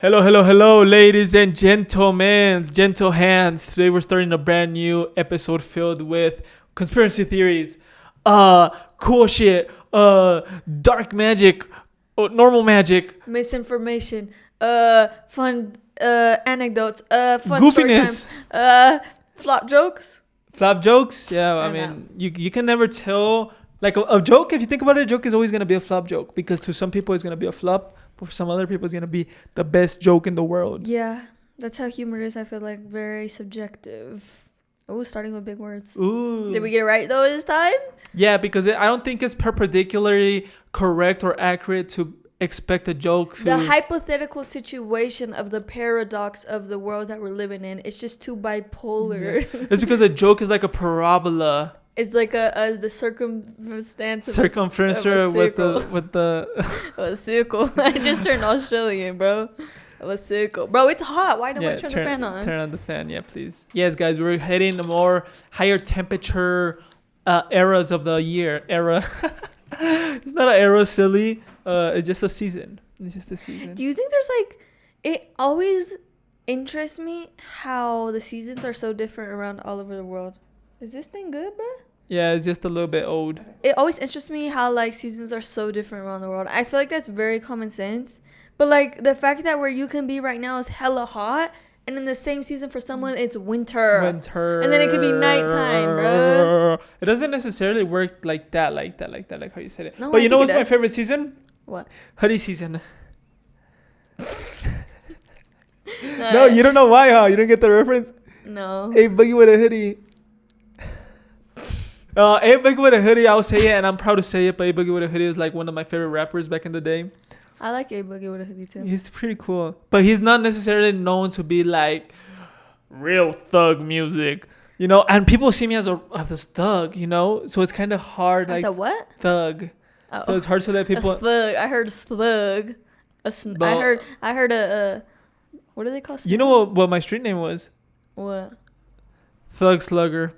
Hello, hello, hello, ladies and gentlemen, gentle hands. Today we're starting a brand new episode filled with conspiracy theories, cool shit, dark magic, normal magic, Misinformation, fun anecdotes, fun goofiness, story time, flop jokes. flap jokes. Yeah, I I know. mean, you can never tell. Like a joke, if you think about it, a joke is always gonna be a flop joke because to some people it's gonna be a flop, but for some other people it's gonna be the best joke in the world. Yeah, that's how humor is. I feel like very subjective. Oh, starting with big words. Ooh. Did we get it right though this time? Yeah, because I don't think it's perpendicularly correct or accurate to expect a joke to. The hypothetical situation of the paradox of the world that we're living in. It's just too bipolar. Yeah. It's because a joke is like a parabola. It's like the circumstance of Circumference a with circle. the A circle. I just turned Australian, bro. A circle. Bro, it's hot. Why don't we turn the fan on? Turn on the fan, yeah, please. Yes, guys, we're heading to more higher temperature eras of the year. Era. It's not an era, silly. It's just a season. It's just a season. Do you think there's like, it always interests me how the seasons are so different around all over the world. Is this thing good, bro? Yeah, it's just a little bit old. It always interests me how like seasons are so different around the world. I feel like that's very common sense. But like the fact that where you can be right now is hella hot, and in the same season for someone it's winter. Winter. And then it could be nighttime, bro. It doesn't necessarily work like that, like how you said it. No, But I you know think what's it my does. favorite season? What? Hoodie season. No, you don't know why, huh? You don't get the reference? No. Hey, Boogie with a hoodie. Hey, Boogie with a hoodie, I'll say it, and I'm proud to say it, but Hey, Boogie with a hoodie is like one of my favorite rappers back in the day. I like A Boogie with a hoodie too. He's pretty cool. But he's not necessarily known to be like real thug music. You know, and people see me as this thug, you know? So it's kind of hard. As Like, a what? thug. Oh. So it's hard so that people. A slug. I heard slug. I heard a what do they call slugs? You know what my street name was? What? Thug Slugger.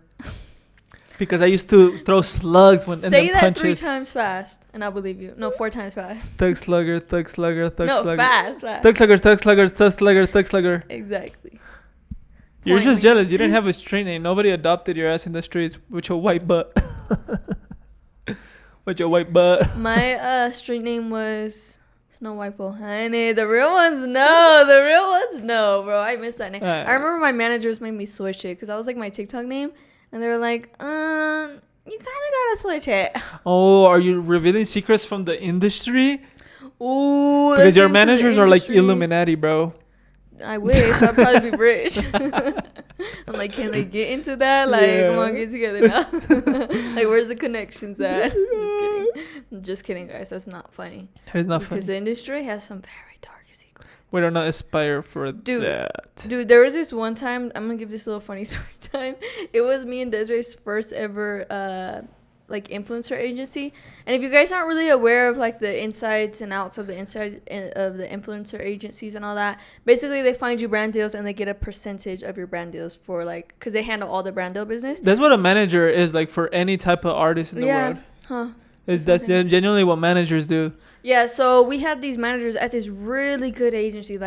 Because I used to throw slugs when Say in the that punches. 3 times fast and I'll believe you. No, 4 times fast. Thug Slugger, Thug Slugger, Thug No, Slugger. fast. Thug Slugger, Thug Slugger, Thug Slugger, Thug Slugger. Exactly. You're Point just me. jealous. You didn't have a street name. Nobody adopted your ass in the streets with your white butt. With your white butt. My street name was Snow White Bull Honey. The real ones, no. The real ones, no, bro. I missed that name. I remember my managers made me switch it because that was like my TikTok name, and they were like, you kind of gotta switch it. Oh, are you revealing secrets from the industry? Ooh, Because let's your get into the managers are like industry. Illuminati, bro. I wish. I'd probably be rich. I'm like, can they get into that? Like, come on, get together now. Like, where's the connections at? Just kidding, guys. That's not funny. That is not Because funny. the industry has some very dark secrets. We do not aspire for Dude. that. Dude, there was this one time. I'm gonna give this little funny story time. It was me and Desiree's first ever like influencer agency. And if you guys aren't really aware of like the insides and outs of the inside of the influencer agencies and all that, basically they find you brand deals and they get a percentage of your brand deals for like, because they handle all the brand deal business. That's what a manager is like for any type of artist in the world. Huh. That's genuinely what managers do. Yeah, so we had these managers at this really good agency,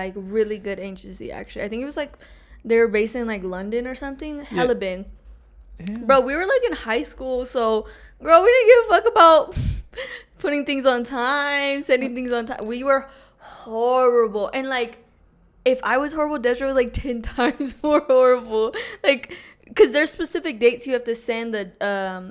actually. I think it was like they were based in like London or something. Hella big. Yeah. Bro, we were like in high school, so girl, we didn't give a fuck about putting things on time, sending things on time. We were horrible. And like, if I was horrible, Desiree was like 10 times more horrible. Like, because there's specific dates you have to send the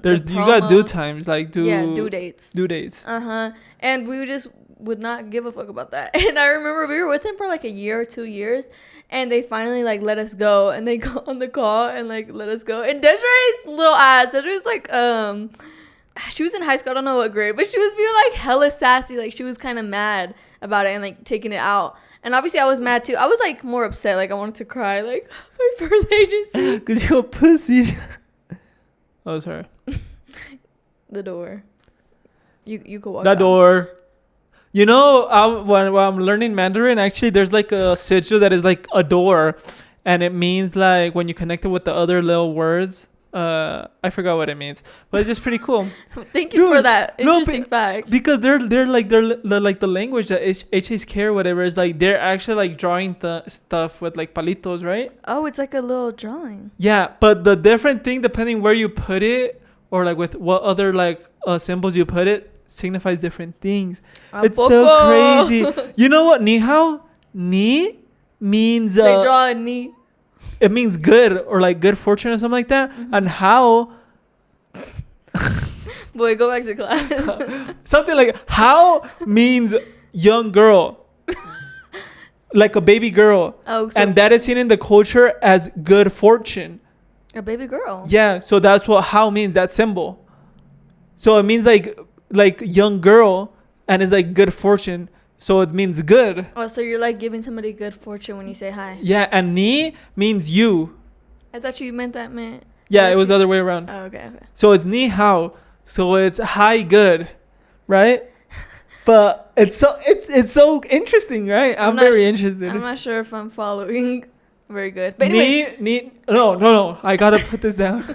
You got due promos. times, like Due dates. Due dates. And we just would not give a fuck about that. And I remember we were with them for like a year or 2 years, and they finally like let us go, and they got on the call and like let us go. And Desiree's little ass, Desiree's like she was in high school, I don't know what grade, but she was being like hella sassy. Like she was kind of mad about it and like taking it out. And obviously I was mad too. I was like more upset, like I wanted to cry, like my first agency. Cause you're a pussy. Oh, sorry. The door. You could walk That out. door. You know, when I'm learning Mandarin, actually, there's like a sigil that is like a door, and it means like when you connect it with the other little words, I forgot what it means, but it's just pretty cool. Thank you for Dude, that no, interesting fact. Because they're like like the language that HHK or whatever is like they're actually like drawing the stuff with like palitos, right? Oh, it's like a little drawing. Yeah, but the different thing depending where you put it or like with what other like symbols you put it signifies different things. It's so crazy. You know what ni hao? Ni means They draw a knee. it means good or like good fortune or something like that. Mm-hmm. And how Boy, go back to class. something like how means young girl. Like a baby girl. Oh, so And that is seen in the culture as good fortune. a baby girl. Yeah, so that's what how means, that symbol. So it means like young girl and it's like good fortune. So it means good. Oh, so you're like giving somebody good fortune when you say hi. Yeah, and ni means you. I thought you meant that meant. Yeah, it was the other way around. Oh, okay, okay. So it's ni hao. So it's hi good, right? But it's so interesting, right? I'm not very su- interested. I'm not sure if I'm following very good. But anyway, No. I gotta put this down.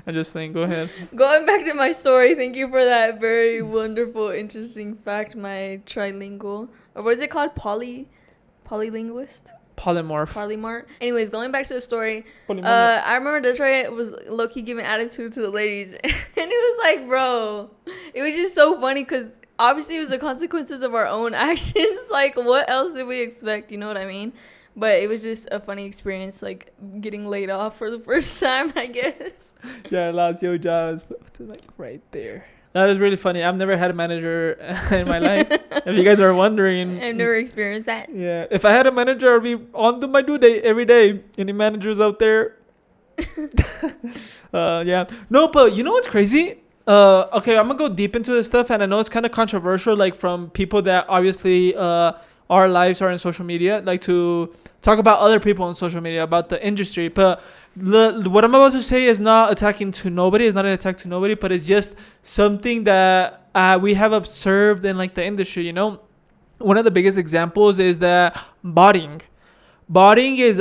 I'm just saying. Go ahead. going back to my story, thank you for that very wonderful, interesting fact. My trilingual, or what is it called? Polylinguist? Polymorph. Polymart. Anyways, going back to the story, Polymorph. I remember Detroit was low-key giving attitude to the ladies. And it was like, bro, it was just so funny because obviously it was the consequences of our own actions. Like, what else did we expect? You know what I mean? But it was just a funny experience, like getting laid off for the first time, I guess. Yeah, lost your jobs. Like right there. That is really funny. I've never had a manager in my life. If you guys are wondering. I've never experienced that. Yeah. If I had a manager, I'd be on to my due date every day. Any managers out there? Yeah. No, but you know what's crazy? Okay, I'm gonna go deep into this stuff, and I know it's kind of controversial, like from people that obviously our lives are in social media, like to talk about other people on social media, about the industry. But what I'm about to say is not attacking to nobody. It's not an attack to nobody, but it's just something that we have observed in like the industry. You know, one of the biggest examples is that botting. Botting is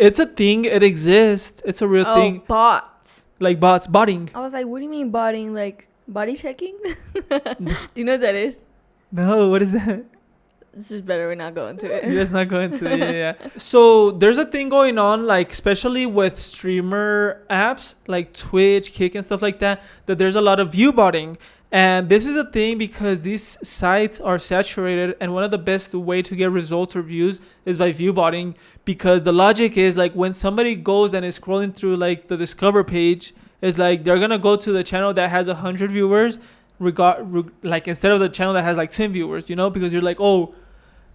it's a thing. It exists. It's a real thing. Bots. Like bots, botting. I was like, what do you mean botting? Like body checking? Do you know what that is? No, what is that? This is better we're not going to it. Let's not go into it. Yeah. So there's a thing going on, like especially with streamer apps like Twitch, Kick, and stuff like that. That there's a lot of view botting, and this is a thing because these sites are saturated, and one of the best way to get results or views is by view botting. Because the logic is like when somebody goes and is scrolling through like the discover page, is like they're gonna go to the channel that has 100 viewers, like instead of the channel that has like 10 viewers. You know, because you're like, oh.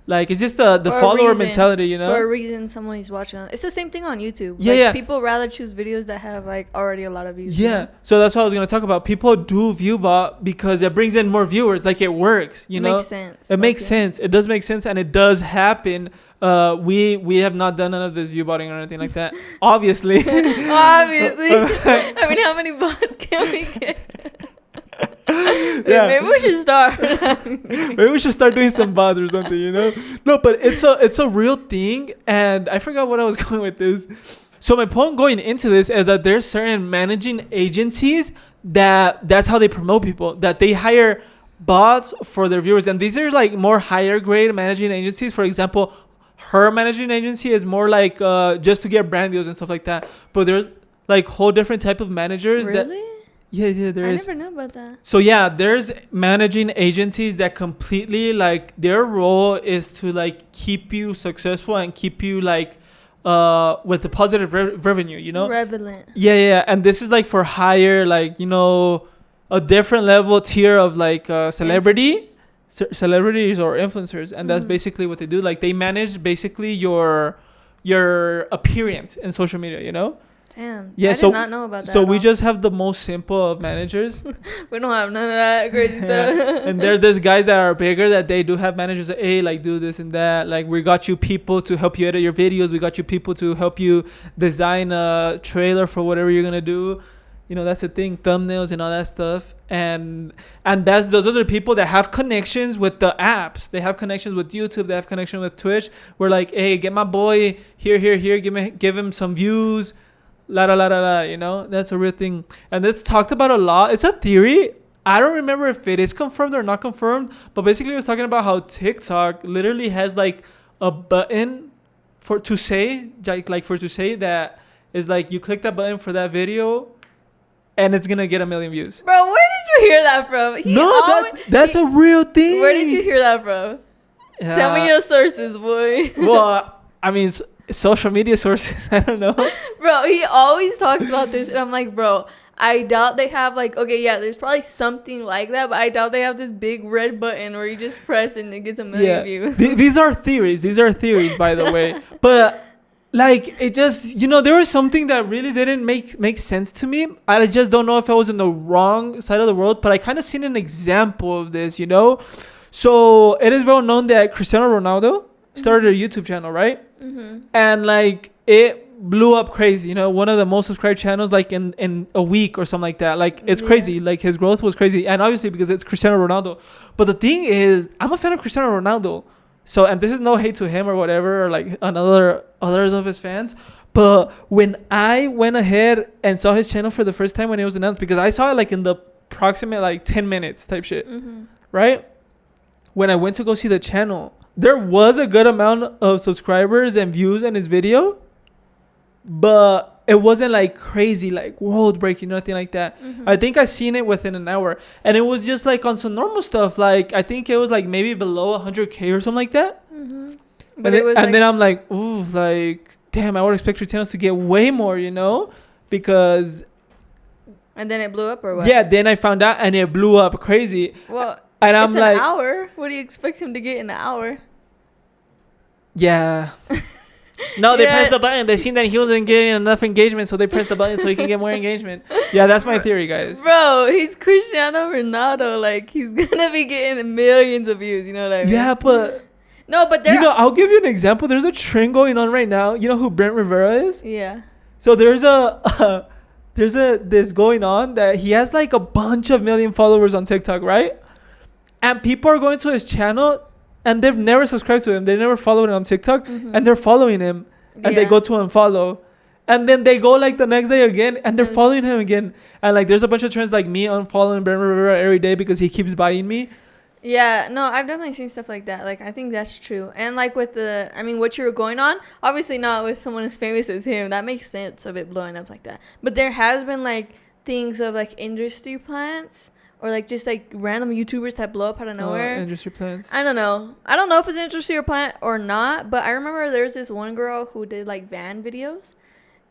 Like, it's just the follower mentality, you know? For a reason, someone is watching. It's the same thing on YouTube. Yeah, like, yeah. People rather choose videos that have, like, already a lot of views. Yeah. So that's what I was going to talk about. People do ViewBot because it brings in more viewers. Like, it works, you know? Makes sense. It makes sense. It does make sense, and it does happen. We have not done none of this ViewBotting or anything like that. Obviously. Obviously. I mean, how many bots can we get? Yeah. Maybe we should start. Maybe we should start doing some bots or something, you know? No, but it's a real thing, and I forgot what I was going with this. So my point going into this is that there's certain managing agencies that's how they promote people, that they hire bots for their viewers, and these are like more higher grade managing agencies. For example, her managing agency is more like just to get brand deals and stuff like that. But there's like whole different type of managers really? Yeah, there is. I never knew about that. So yeah, there's managing agencies that completely like their role is to like keep you successful and keep you like with the positive revenue, you know? Relevant. Yeah, and this is like for higher, like, you know, a different level tier of like celebrities or influencers, and that's basically what they do. Like they manage basically your appearance in social media, you know? Damn. Yeah, I did not know about that. So we just have the most simple of managers. We don't have none of that crazy stuff. And there's guys that are bigger that they do have managers that, hey, like do this and that. Like we got you people to help you edit your videos. We got you people to help you design a trailer for whatever you're gonna do. You know, that's the thing, thumbnails and all that stuff. And those are the people that have connections with the apps. They have connections with YouTube. They have connection with Twitch. We're like, hey, get my boy here. Give him some views. La la la la la. You know, that's a real thing, and it's talked about a lot. It's a theory. I don't remember if it is confirmed or not confirmed, but basically it was talking about how TikTok literally has like a button for to say that is like you click that button for that video and it's gonna get 1 million views. Bro, where did you hear that from? That's a real thing. Where did you hear that from? Tell me your sources, boy. Well, I mean, social media sources. I don't know. Bro, he always talks about this, and I'm like, bro, I doubt they have like, okay, yeah, there's probably something like that, but I doubt they have this big red button where you just press and it gets 1 million views. These are theories. These are theories, by the way. But like, it just, there was something that really didn't make sense to me. I just don't know if I was in the wrong side of the world, but I kind of seen an example of this, So it is well known that Cristiano Ronaldo started a YouTube channel, right? Mm-hmm. And like it blew up crazy, one of the most subscribed channels like in a week or something like that. Like it's crazy. Like his growth was crazy, and obviously because it's Cristiano Ronaldo. But the thing is, I'm a fan of Cristiano Ronaldo. So, and this is no hate to him or whatever, or like others of his fans. But when I went ahead and saw his channel for the first time when it was announced, because I saw it like in the approximate like 10 minutes type shit, right? When I went to go see the channel, there was a good amount of subscribers and views in his video, but it wasn't like crazy, like world breaking, nothing like that. I think I seen it within an hour, and it was just like on some normal stuff. Like I think it was like maybe below 100K or something like that. But then I'm like, ooh, like damn, I would expect your channels to get way more, because. And then it blew up or what? Yeah, then I found out, and it blew up crazy. Well, and I'm it's like, an hour. What do you expect him to get in an hour? Yeah. No, they pressed the button. They seen that he wasn't getting enough engagement, so they pressed the button so he can get more engagement. Yeah, that's my theory, guys. Bro, he's Cristiano Ronaldo. Like, he's gonna be getting millions of views. You know what I mean? Yeah, but... No, but there... I'll give you an example. There's a trend going on right now. You know who Brent Rivera is? Yeah. So there's this going on that he has like a bunch of million followers on TikTok, right? And people are going to his channel... And they've never subscribed to him. They never followed him on TikTok. And they're following him. And they go to unfollow. And then they go like the next day again. And they're following him again. And like there's a bunch of trends like me unfollowing Brent Rivera every day because he keeps buying me. Yeah. No, I've definitely seen stuff like that. Like I think that's true. And like with what you're going on. Obviously not with someone as famous as him. That makes sense of it blowing up like that. But there has been like things of like industry plants. Or like just like random YouTubers that blow up out of nowhere. Industry plants. I don't know if it's industry or plant or not. But I remember there's this one girl who did like van videos,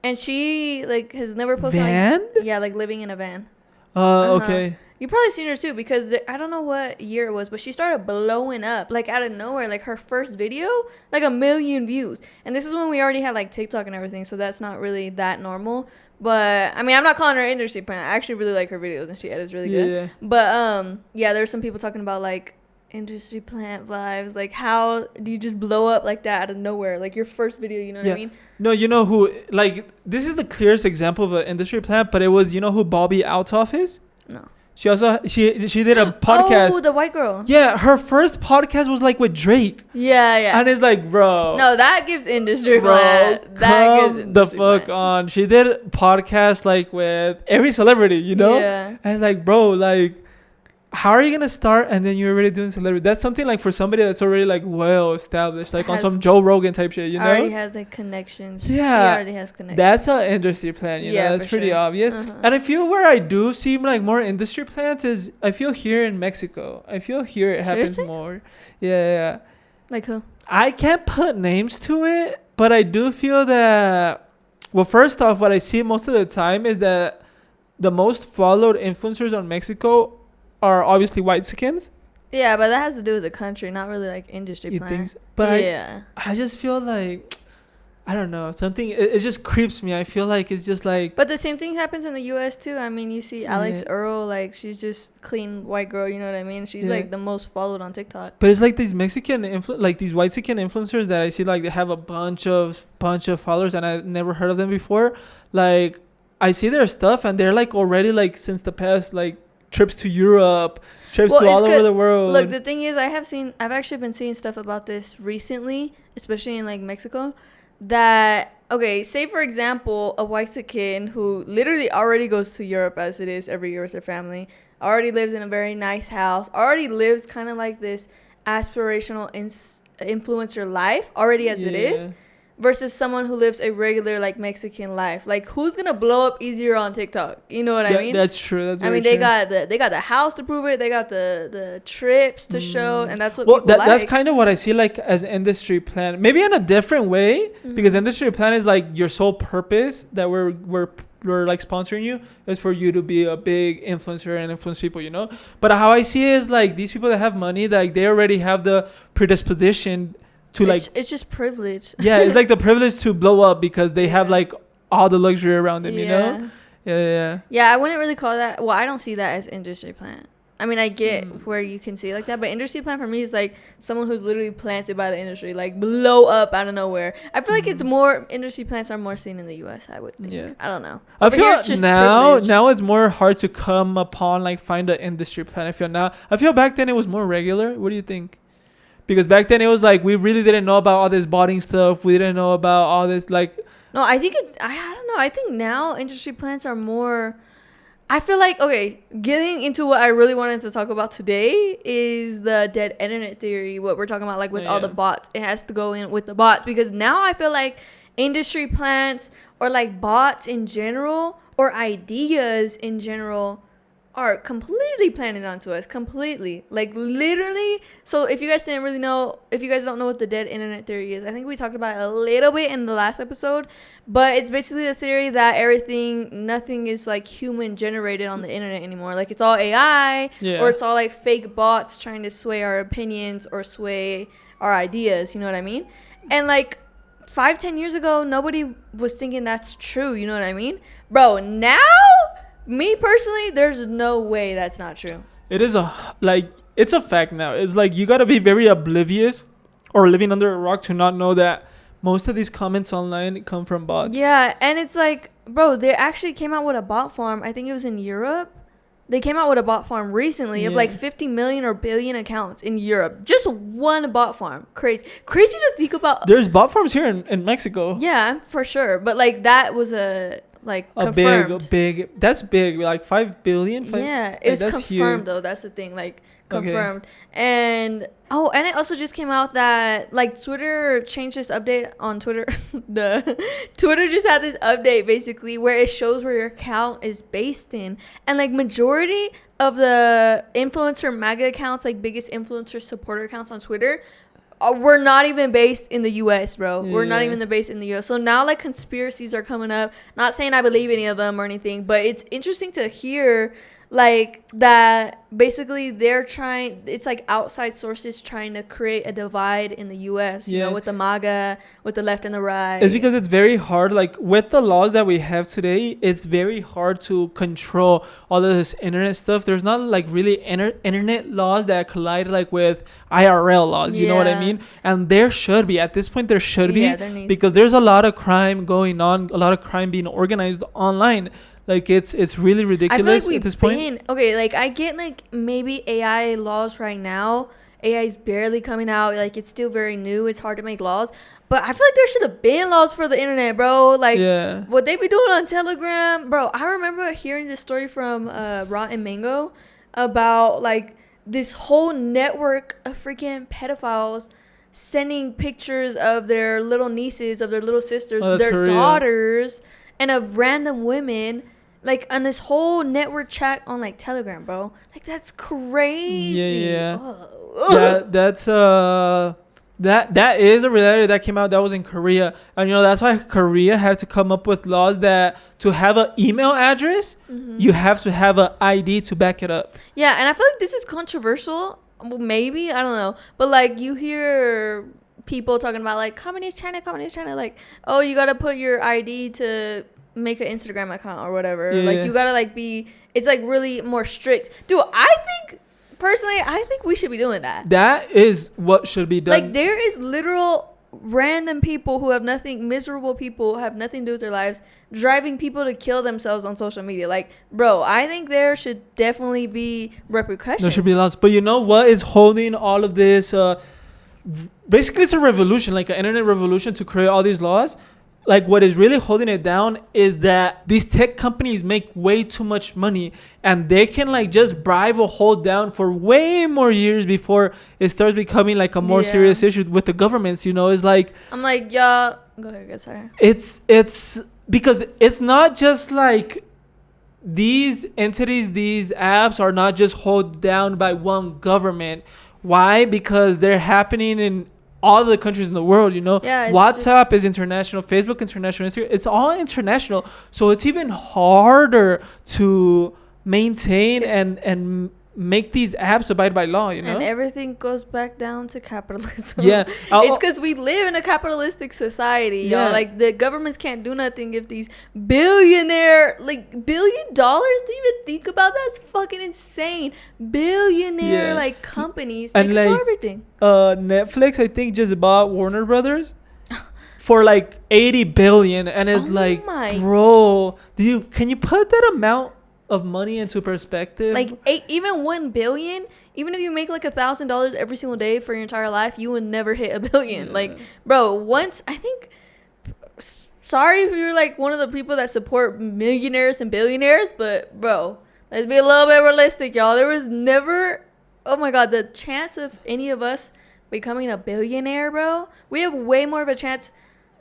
and she like has never posted van. Like living in a van. Okay. You probably seen her too because I don't know what year it was, but she started blowing up like out of nowhere. Like her first video, like 1 million views, and this is when we already had like TikTok and everything, so that's not really that normal. But I mean, I'm not calling her industry plant. I actually really like her videos, and she edits really good. Yeah. But there's some people talking about like industry plant vibes. Like, how do you just blow up like that out of nowhere? Like your first video, you know what I mean? No, you know who? Like this is the clearest example of an industry plant. But it was, who Bobby Altoff is? No. She also she did a podcast. Oh, the white girl. Yeah, her first podcast was like with Drake. Yeah. And it's like, bro. No, that gives industry plant. That gives industry the fuck on. She did podcasts like with every celebrity, Yeah. And it's like, bro, like, how are you gonna start and then you're already doing celebrity? That's something like for somebody that's already like well established, like on some Joe Rogan type shit, Already has like connections. Yeah, she already has connections. That's an industry plan, you know. That's pretty obvious. And I feel where I do see like more industry plans is I feel here in Mexico. I feel here it happens more. Yeah. Like who? I can't put names to it, but I do feel that. Well, first off, what I see most of the time is that the most followed influencers on Mexico are obviously white skins. Yeah, but that has to do with the country, not really like industry plans. But I just feel like, I don't know, something, it just creeps me. I feel like it's just like... But the same thing happens in the US too. I mean, you see Alex Earl, like she's just clean white girl, you know what I mean? She's like the most followed on TikTok. But it's like these Mexican, like these white skin influencers that I see like they have a bunch of followers and I've never heard of them before. Like I see their stuff and they're like already like since the past like trips to Europe, trips to all over the world. Look, the thing is, I've actually been seeing stuff about this recently, especially in like Mexico, that okay, say for example, a white kid who literally already goes to Europe as it is every year with their family, already lives in a very nice house, already lives kind of like this aspirational influencer life already as it is, versus someone who lives a regular like Mexican life. Like, who's gonna blow up easier on TikTok? You know what I mean? That's true. That's I mean, true. they got the house to prove it. They got the trips to show, and that's what people like. That's kind of what I see like as industry plan. Maybe in a different way, because industry plan is like your sole purpose that we're like sponsoring you is for you to be a big influencer and influence people, you know. But how I see it is like these people that have money, like they already have the predisposition to it's just privilege. Yeah, it's like the privilege to blow up because they have like all the luxury around them, you know? Yeah, I wouldn't really call that. Well, I don't see that as industry plant. I mean, I get where you can see it like that, but industry plant for me is like someone who's literally planted by the industry, like blow up out of nowhere. I feel like it's more, industry plants are more seen in the US, I would think. Yeah. I don't know. I feel now it's more hard to come upon, like find an industry plant. I feel back then it was more regular. What do you think? Because back then it was like we really didn't know about all this botting stuff. We didn't know about all this like. No, I think I don't know. I think now industry plants are more. I feel like, okay, getting into what I really wanted to talk about today is the dead internet theory. What we're talking about, like with all the bots, it has to go in with the bots, because now I feel like industry plants or like bots in general or ideas in general are completely planted onto us, completely, like literally. So if you guys don't know what the dead internet theory is, I think we talked about it a little bit in the last episode, but it's basically the theory that nothing is like human generated on the internet anymore. Like it's all AI, or it's all like fake bots trying to sway our opinions or sway our ideas, you know what I mean? And like 5-10 years ago, nobody was thinking that's true, you know what I mean? Bro, now, me personally, there's no way that's not true. It is it's a fact now. It's like you gotta be very oblivious or living under a rock to not know that most of these comments online come from bots. Yeah, and it's like, bro, they actually came out with a bot farm. I think it was in Europe. They came out with a bot farm recently of like 50 million or billion accounts in Europe. Just one bot farm. Crazy to think about. There's bot farms here in Mexico. Yeah, for sure. But like that was confirmed. big that's big, like 5 billion. Yeah, it was confirmed huge. Though, that's the thing, like confirmed. And it also just came out that like Twitter changed this update on Twitter. Twitter just had this update basically where it shows where your account is based in, and like majority of the influencer MAGA accounts, like biggest influencer supporter accounts on Twitter, we're not even based in the US, bro. We're not even based in the US. So now like conspiracies are coming up. Not saying I believe any of them or anything, but it's interesting to hear like that basically it's like outside sources trying to create a divide in the US, you know, with the MAGA, with the left and the right. It's because it's very hard, like with the laws that we have today, it's very hard to control all of this internet stuff. There's not like really internet laws that collide like with IRL laws, you know what I mean? And there should be, at this point there should be, because there's a lot of crime going on, a lot of crime being organized online. Like it's really ridiculous at this point. Okay, like I get like maybe AI laws right now. AI is barely coming out. Like it's still very new. It's hard to make laws. But I feel like there should have been laws for the internet, bro. Like what they be doing on Telegram, bro. I remember hearing this story from Rotten Mango about like this whole network of freaking pedophiles sending pictures of their little nieces, of their little sisters, their daughters, and of random women. Like on this whole network chat on like Telegram, bro. Like that's crazy. That's that is a reality that came out. That was in Korea, and you know that's why Korea had to come up with laws that to have an email address, you have to have an ID to back it up. Yeah, and I feel like this is controversial. Well, maybe, I don't know, but like you hear people talking about like communist China, like, oh, you gotta put your ID to make an Instagram account or whatever. Like you gotta like it's like really more strict. Dude, I think we should be doing that. That is what should be done. Like there is literal random people who have miserable people who have nothing to do with their lives, driving people to kill themselves on social media. Like, bro, I think there should definitely be repercussions. There should be laws. But you know what is holding all of this? Basically, it's a revolution, like an internet revolution to create all these laws. like what is really holding it down is that these tech companies make way too much money, and they can like just bribe or hold down for way more years before it starts becoming like a more serious issue with the governments. You know, it's like, I'm like, y'all go ahead, sorry. It's because it's not just like these entities, these apps are not just held down by one government. Why? Because they're happening in all the countries in the world, you know. Yeah, WhatsApp is international, Facebook international, Instagram, it's all international. So it's even harder to maintain and make these apps abide by law, you know. And everything goes back down to capitalism. Yeah. It's because we live in a capitalistic society, y'all. Like, the governments can't do nothing if these $1 billion to even think about that's fucking insane. Billionaire like companies, they control everything. Netflix, I think, just bought Warner Brothers for like 80 billion, and it's bro, can you put that amount of money into perspective? Like even 1 billion, even if you make like $1,000 every single day for your entire life, you will never hit $1 billion. Like, bro, once I think, sorry if you're like one of the people that support millionaires and billionaires, but bro, let's be a little bit realistic, y'all. There was never, oh my god, the chance of any of us becoming a billionaire, bro, we have way more of a chance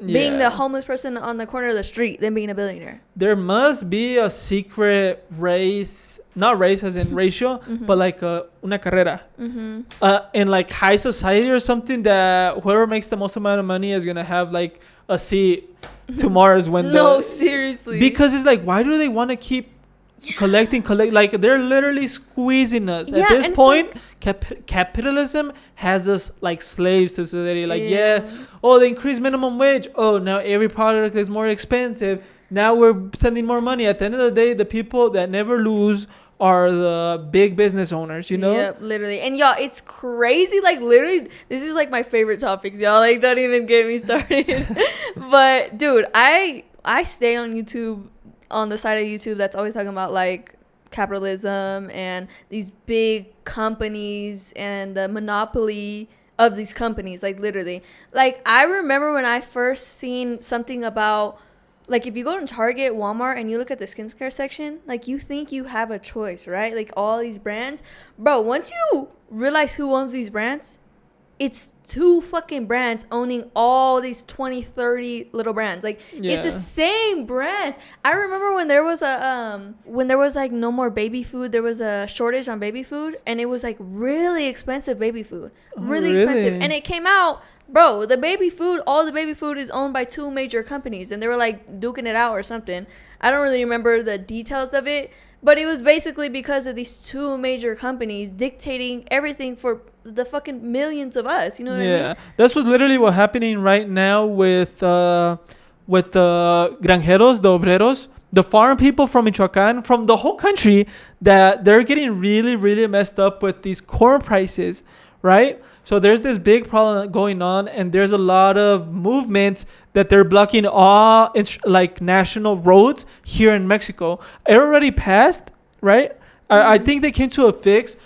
being the homeless person on the corner of the street than being a billionaire. There must be a secret race, not race as in ratio, but like una carrera. In like high society or something, that whoever makes the most amount of money is gonna have like a seat to Mars when no, seriously. Because it's like, why do they want to keep collecting, like they're literally squeezing us at this point. Like, capitalism has us like slaves to society. Like oh, they increased minimum wage, oh, now every product is more expensive, now we're spending more money. At the end of the day, the people that never lose are the big business owners, you know. Yep, literally. And y'all, it's crazy, like literally this is like my favorite topics, y'all. Like, don't even get me started. But dude, I stay on YouTube, on the side of YouTube that's always talking about like capitalism and these big companies and the monopoly of these companies. Like, literally, like I remember when I first seen something about, like, if you go to Target, Walmart, and you look at the skincare section, like, you think you have a choice, right? Like, all these brands, bro, once you realize who owns these brands, it's 2 fucking brands owning all these 20, 30 little brands. Like, it's the same brands. I remember when there was like no more baby food, there was a shortage on baby food, and it was like really expensive baby food. Really expensive. And it came out, bro, all the baby food is owned by 2 major companies, and they were like duking it out or something. I don't really remember the details of it, but it was basically because of these 2 major companies dictating everything for the fucking millions of us. You know what I mean? Yeah, that's what's literally what's happening right now with the granjeros, the obreros, the farm people from Michoacán, from the whole country, that they're getting really, really messed up with these corn prices, right? So there's this big problem going on, and there's a lot of movements that they're blocking all like national roads here in Mexico. It already passed, right? I think they came to a fix.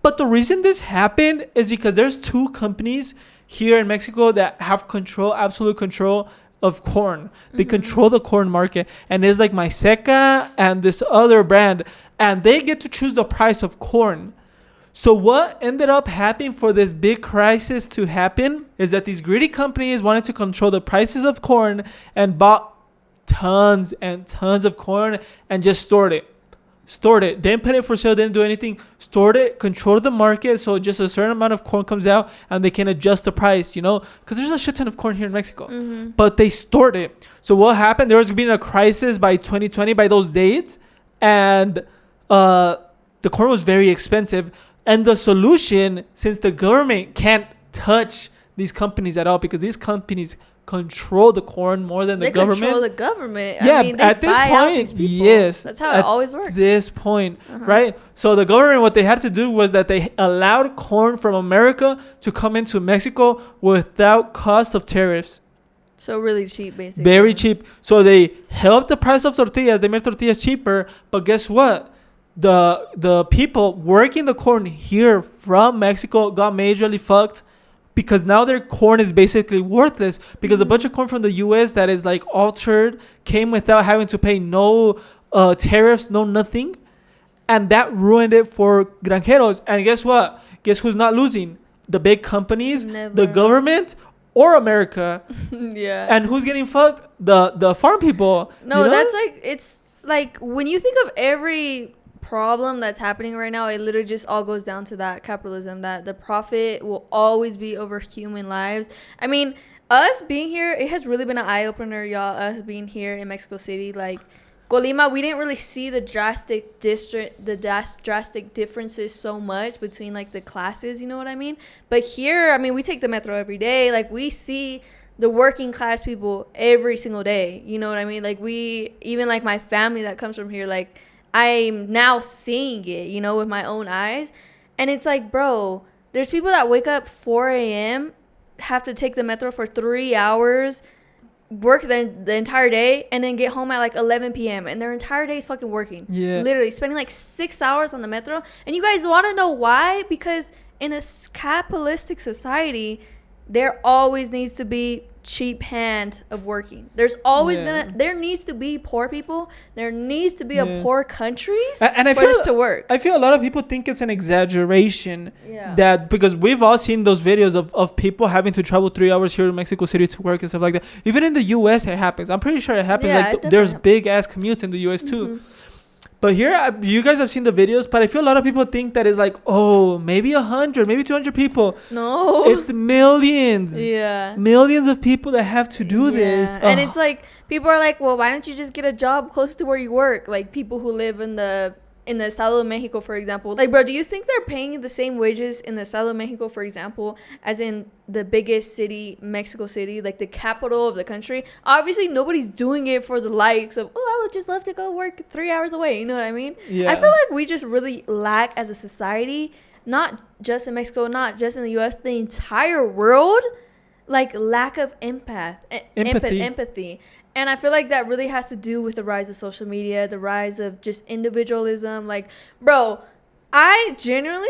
But the reason this happened is because there's 2 companies here in Mexico that have absolute control of corn. They control the corn market. And there's like Maiseca and this other brand. And they get to choose the price of corn. So what ended up happening for this big crisis to happen is that these greedy companies wanted to control the prices of corn and bought tons and tons of corn and just stored it, didn't put it for sale, didn't do anything, stored it, controlled the market, so just a certain amount of corn comes out and they can adjust the price, you know, because there's a shit ton of corn here in Mexico. But they stored it. So what happened, there was being a crisis by 2020 by those dates, and the corn was very expensive. And the solution, since the government can't touch these companies at all, because these companies control the corn more than the government. They control the government. Yeah, I mean, at this point, yes. That's how it always works. At this point, right? So the government, what they had to do was that they allowed corn from America to come into Mexico without cost of tariffs. So really cheap, basically. Very cheap. So they helped the price of tortillas. They made tortillas cheaper. But guess what? The people working the corn here from Mexico got majorly fucked because now their corn is basically worthless because a bunch of corn from the US that is like altered came without having to pay no tariffs, no nothing, and that ruined it for granjeros. And guess what? Guess who's not losing? The big companies, Never. the government, or America. Yeah. And who's getting fucked? The farm people. No, you know? that's like, it's like when you think of every problem that's happening right now, it literally just all goes down to that capitalism, that the profit will always be over human lives. I mean, us being here, it has really been an eye-opener, y'all. Us being here in Mexico City, like Colima, we didn't really see the drastic differences so much between like the classes, you know what I mean? But here, I mean, we take the metro every day. Like we see the working class people every single day, you know what I mean? Like we, even like my family that comes from here, like I'm now seeing it, you know, with my own eyes. And it's like, bro, there's people that wake up 4 a.m., have to take the metro for 3 hours, work the entire day, and then get home at like 11 p.m. and their entire day is fucking working. Yeah. Literally spending like 6 hours on the metro. And you guys want to know why? Because in a capitalistic society, there always needs to be cheap hand of working. There's always there needs to be poor people. There needs to be a poor countries and I for feel this to work. I feel a lot of people think it's an exaggeration. Yeah. That because we've all seen those videos of people having to travel 3 hours here to Mexico City to work and stuff like that. Even in the US it happens. I'm pretty sure it happens. Yeah, like it there's definitely big ass commutes in the US too. But here, you guys have seen the videos, but I feel a lot of people think that it's like, oh, maybe 100, maybe 200 people. No. It's millions. Yeah. Millions of people that have to do this. And Ugh. it's like, people are like, well, why don't you just get a job close to where you work? Like people who live in the Estado de Mexico, for example. Like, bro, do you think they're paying the same wages in the Estado de Mexico, for example, as in the biggest city, Mexico City, like the capital of the country? Obviously, nobody's doing it for the likes of, oh, I would just love to go work 3 hours away. You know what I mean? Yeah. I feel like we just really lack as a society, not just in Mexico, not just in the U.S., the entire world, like lack of empathy. And I feel like that really has to do with the rise of social media, the rise of just individualism. Like, bro, I generally,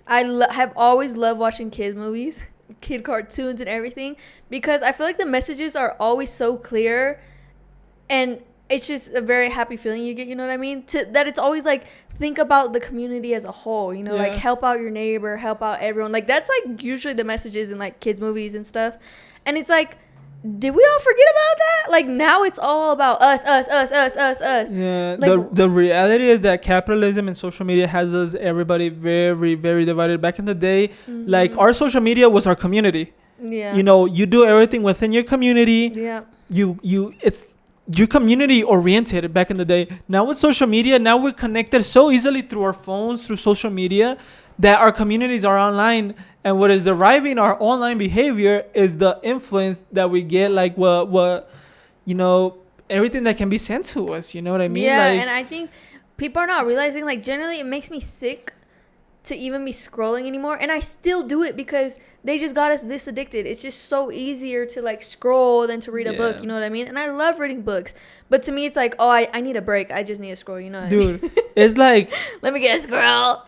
have always loved watching kids movies, kid cartoons and everything, because I feel like the messages are always so clear, and it's just a very happy feeling you get, you know what I mean? That it's always like, think about the community as a whole, you know, like help out your neighbor, help out everyone. Like that's like usually the messages in like kids movies and stuff. And it's like, did we all forget about that? Like now it's all about us. Yeah, Like, the reality is that capitalism and social media has us everybody very, very divided. Back in the day, like our social media was our community. Yeah. You know, you do everything within your community. Yeah. It's your community oriented back in the day. Now with social media, now we're connected so easily through our phones, through social media, that our communities are online. And what is deriving our online behavior is the influence that we get, like what you know, everything that can be sent to us. You know what I mean? Yeah, like, and I think people are not realizing, like, generally it makes me sick to even be scrolling anymore, and I still do it because they just got us this addicted. It's just so easier to like scroll than to read a book, you know what I mean? And I love reading books, but to me it's like, oh, I need a break, I just need to scroll, you know what I mean? Dude, it's like let me get a scroll.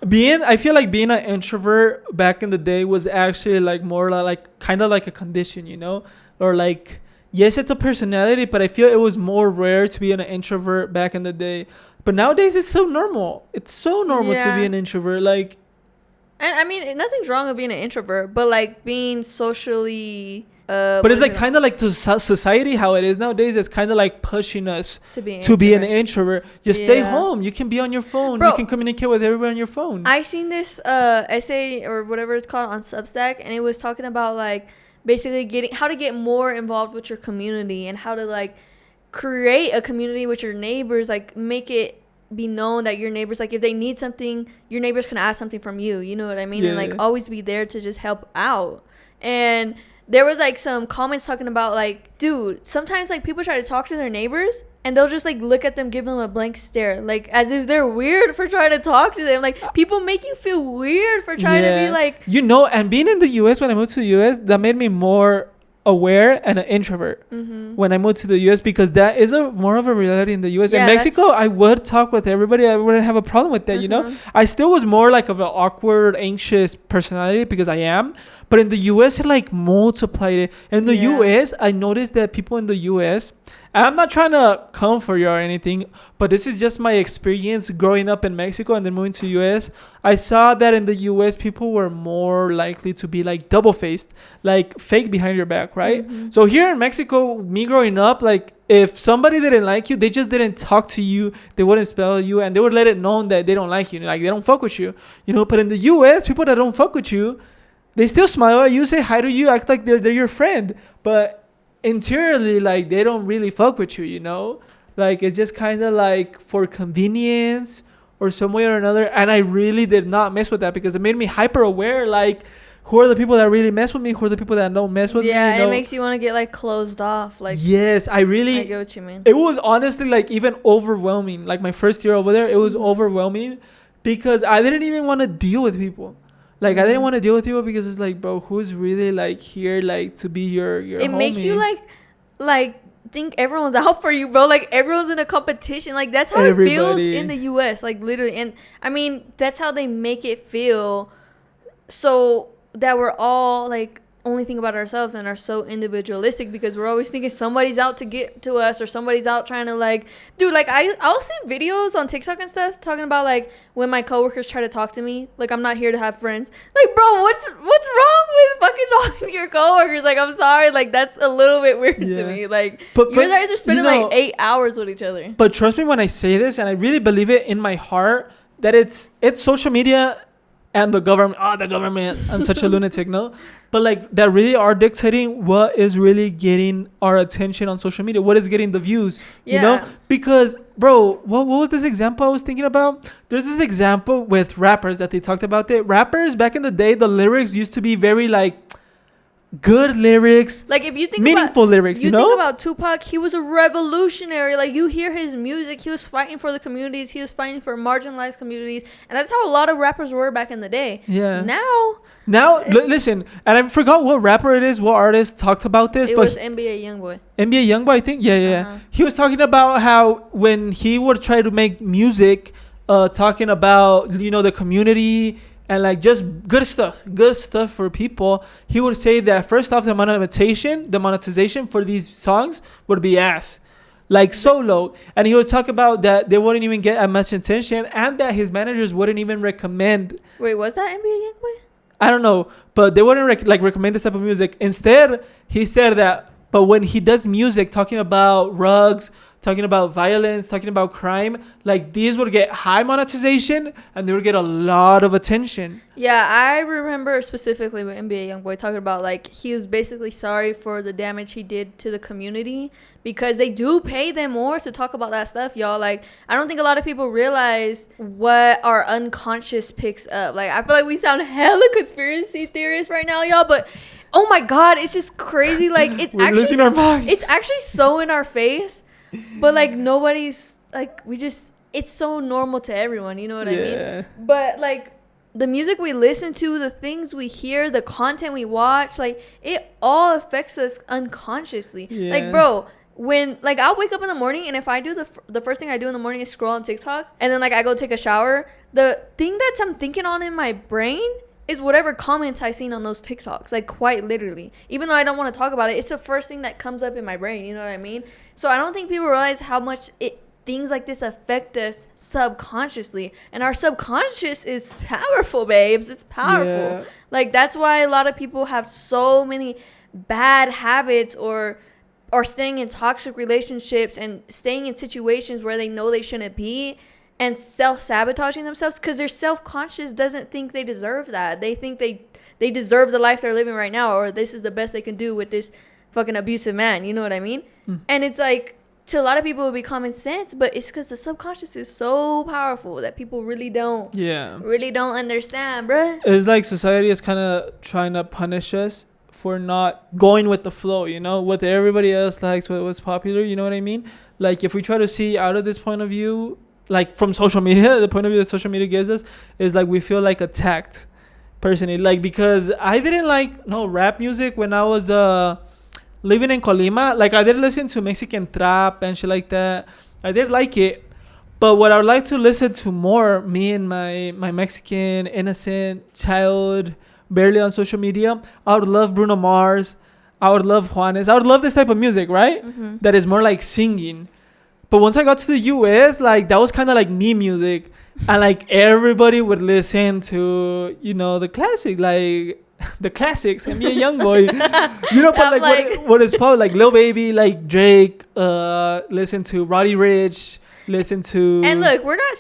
I feel like being an introvert back in the day was actually like more like kind of like a condition, you know, or like, yes, it's a personality, but I feel it was more rare to be an introvert back in the day. But nowadays it's so normal. It's so normal to be an introvert. Like, and I mean, nothing's wrong with being an introvert, but like being socially but it's like kind of like to society how it is nowadays. It's kind of like pushing us to be an introvert. Just stay home. You can be on your phone. Bro, you can communicate with everyone on your phone. I seen this essay or whatever it's called on Substack, and it was talking about like basically how to get more involved with your community and how to like create a community with your neighbors, like make it be known that your neighbors, like if they need something, your neighbors can ask something from you, you know what I mean? And like always be there to just help out. And there was like some comments talking about like, dude, sometimes like people try to talk to their neighbors and they'll just like look at them, give them a blank stare, like as if they're weird for trying to talk to them. Like people make you feel weird for trying to be like, you know. And being in the US, when I moved to the US, that made me more aware and an introvert when I moved to the US, because that is more of a reality in the US. In Mexico, I would talk with everybody. I wouldn't have a problem with that, you know. I still was more like of an awkward, anxious personality because I am, But in the US, it like multiplied it. In the Yeah. US, I noticed that people in the US, and I'm not trying to comfort you or anything, but this is just my experience growing up in Mexico and then moving to US. I saw that in the US, people were more likely to be like double faced, like fake behind your back, right? Mhm. So here in Mexico, me growing up, like if somebody didn't like you, they just didn't talk to you, they wouldn't spell you, and they would let it known that they don't like you, like they don't fuck with you, you know. But in the US, people that don't fuck with you, they still smile at you, say hi to you, act like they're your friend, but interiorly, like they don't really fuck with you, you know. Like it's just kind of like for convenience or some way or another. And I really did not mess with that because it made me hyper aware. Like, who are the people that really mess with me? Who are the people that don't mess with me? Yeah, You and know? it makes you want to get like closed off. Like, Yes, I I really. get what you mean. It was honestly like even overwhelming. Like my first year over there, it was Mhm. overwhelming because I didn't even want to deal with people. Like I didn't Mhm. want to deal with people because it's like, bro, who's really like here like to be your It makes you homie? like think everyone's out for you, bro. Like everyone's in a competition. Like that's how it feels Everybody. in the US. Like literally, and I mean that's how they make it feel. So that we're all like only think about ourselves and are so individualistic because we're always thinking somebody's out to get to us or somebody's out trying to like, dude, like I'll see videos on TikTok and stuff talking about like when my coworkers try to talk to me, like I'm not here to have friends. Like, bro, what's wrong with fucking talking to your coworkers? Like, I'm sorry, like that's a little bit weird to Yeah. me. Like, But- you but, guys are spending you know- like 8 hours with each other. But trust me when I say this, and I really believe it in my heart that it's social media and the government. Oh, the government! I'm such a lunatic, no? But like that really are dictating what is really getting our attention on social media. What is getting the views? You know? Yeah. Because, bro, what was this example I was thinking about? There's this example with rappers that they talked about. It rappers back in the day, the lyrics used to be very like good lyrics, Like if you think meaningful about lyrics. You know? think about Tupac, he was a revolutionary. Like you hear his music, he was fighting for the communities, he was fighting for marginalized communities, and that's how a lot of rappers were back in the day. Yeah. Now Now, listen, and I forgot what rapper it is, what artist talked about this, it but was NBA YoungBoy. NBA Youngboy, I think. Yeah. Uh-huh. He was talking about how when he would try to make music, talking about, you know, the community and like just good stuff for people, he would say that first off, the monetization for these songs would be ass. Like so low. And he would talk about that they wouldn't even get as much attention and that his managers wouldn't even recommend. Wait, was that NBA YoungBoy? I don't know, but they wouldn't recommend this type of music. Instead, he said that, but when he does music talking about rugs, talking about violence, talking about crime, like these would get high monetization and they would get a lot of attention. Yeah, I remember specifically with NBA YoungBoy talking about like he was basically sorry for the damage he did to the community because they do pay them more to talk about that stuff, y'all. Like I don't think a lot of people realize what our unconscious picks up. Like I feel like we sound hella conspiracy theorists right now, y'all, but oh my god, it's just crazy. Like it's We're losing actually our minds. it's actually so in our face, but like nobody's like it's so normal to everyone, you know what I mean? But like the music we listen to, the things we hear, the content we watch, like it all affects us unconsciously. Yeah. Like bro, when like I'll wake up in the morning and if I do the first thing I do in the morning is scroll on TikTok and then like I go take a shower, the thing that I'm thinking on in my brain is whatever comments I seen on those TikToks, like quite literally. Even though I don't want to talk about it, it's the first thing that comes up in my brain, you know what I mean? So I don't think people realize how much things like this affect us subconsciously, and our subconscious is powerful, babes. It's powerful. Yeah. Like that's why a lot of people have so many bad habits or staying in toxic relationships and staying in situations where they know they shouldn't be and self-sabotaging themselves because their self-conscious doesn't think they deserve that. They think they deserve the life they're living right now, or this is the best they can do with this fucking abusive man, you know what I mean? And it's like to a lot of people it would be common sense, but it's because the subconscious is so powerful that people really don't understand, bruh. It's like society is kind of trying to punish us for not going with the flow, you know, what everybody else likes, what's popular, you know what I mean? Like if we try to see out of this point of view, like from social media, the point of view that social media gives us is like we feel like attacked personally, like because I didn't like rap music when I was living in Colima. Like I did listen to Mexican trap and shit like that. I did like it, but what I would like to listen to more, me and my Mexican innocent child barely on social media, I would love Bruno Mars. I would love Juanes. I would love this type of music, right? Mm-hmm. That is more like singing. But once I got to the US, like that was kind of like me music. And like everybody would listen to, you know, the classic, like the classics. I mean, a young boy, you know, but like what is pop, like Lil Baby, like Drake, listen to Roddy Ricch, listen to. And look, we're not